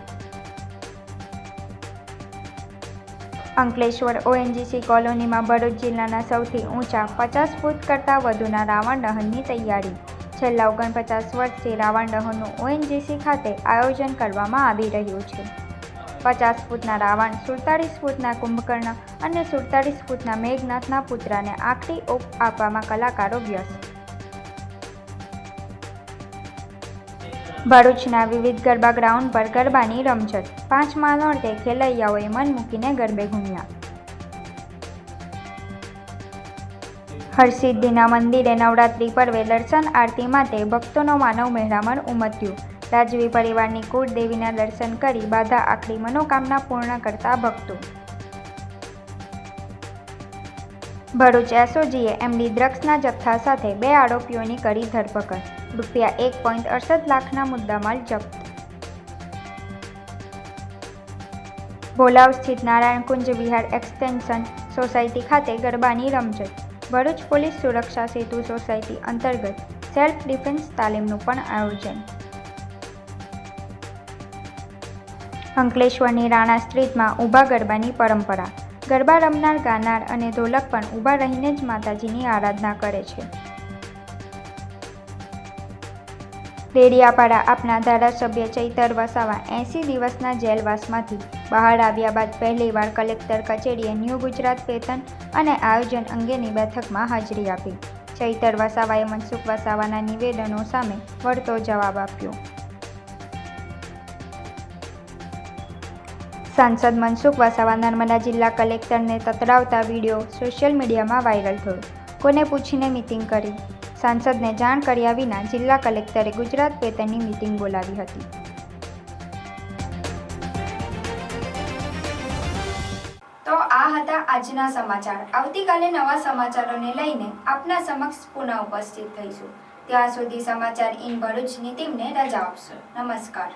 અંકલેશ્વર ONGC કોલોનીમાં ભરૂચ જિલ્લાના સૌથી ઊંચા 50 ફૂટ કરતાં વધુના રાવણ દહનની તૈયારી. છેલ્લા 49 વર્ષથી રાવણ દહનનું ONGC ખાતે આયોજન કરવામાં આવી રહ્યું છે. 50 ફૂટના રાવણ, 47 ફૂટના કુંભકર્ણ અને 47 ફૂટના મેઘનાથના પુત્રને આખરી ઓપ આપવામાં કલાકારો વ્યસ્ત. ભરૂચના વિવિધ ગરબા ગ્રાઉન્ડ પર ગરબાની રમઝટ. 5 માળ નોરતે ખેલૈયાઓએ મન મૂકીને ગરબે ઘૂમ્યા. હરસિદ્ધિના મંદિરે નવરાત્રી પર્વે દર્શન આરતી માટે ભક્તોનો માનવ મહેરામણ ઉમટ્યું. રાજવી પરિવારની કુળદેવીના દર્શન કરી બાધા આખરી મનોકામના પૂર્ણ કરતા ભક્તો. ભરૂચ SOGએ MD ડ્રગ્સના જથ્થા સાથે 2 આરોપીઓની કરી ધરપકડ. ₹1.68 લાખના મુદ્દામાલ જપ્ત. ભોલાવ સ્થિત નારાયણકુંજ વિહાર એક્સટેન્શન સોસાયટી ખાતે ગરબાની રમઝટ. ભરૂચ પોલીસ સુરક્ષા સેતુ સોસાયટી અંતર્ગત સેલ્ફ ડિફેન્સ તાલીમનું પણ આયોજન. અંકલેશ્વરની રાણા સ્ટ્રીટમાં ઊભા ગરબાની પરંપરા. ગરબા રમનાર, ગાનાર અને ઢોલક પણ ઊભા રહીને જ માતાજીની આરાધના કરે છે. ડેડિયાપાડા આપના ધારાસભ્ય ચૈતર વસાવા 80 દિવસના જેલવાસમાંથી બહાર આવ્યા બાદ પહેલીવાર કલેક્ટર કચેરીએ ન્યૂ ગુજરાત વેતન અને આયોજન અંગેની બેઠકમાં હાજરી આપી. ચૈતર વસાવાએ મનસુખ વસાવાના નિવેદનો સામે વળતો જવાબ આપ્યો. સાંસદ મનસુખ વસાવા નર્મદા જિલ્લા કલેક્ટરને તતડાવતા વિડીયો સોશિયલ મીડિયામાં વાયરલ થયો. કોને પૂછીને મિટિંગ કરી? સાંસદને જાણ કર્યા વિના જિલ્લા કલેક્ટરે ગુજરાત પેટર્નની મિટિંગ બોલાવી હતી. તો આ હતા આજના સમાચાર. આવતીકાલે નવા સમાચારોને લઈને આપના સમક્ષ પુનઃ ઉપસ્થિત થઈશું. ત્યાં સુધી સમાચાર ઇન ભરૂચની ટીમને રજા આપશો. નમસ્કાર.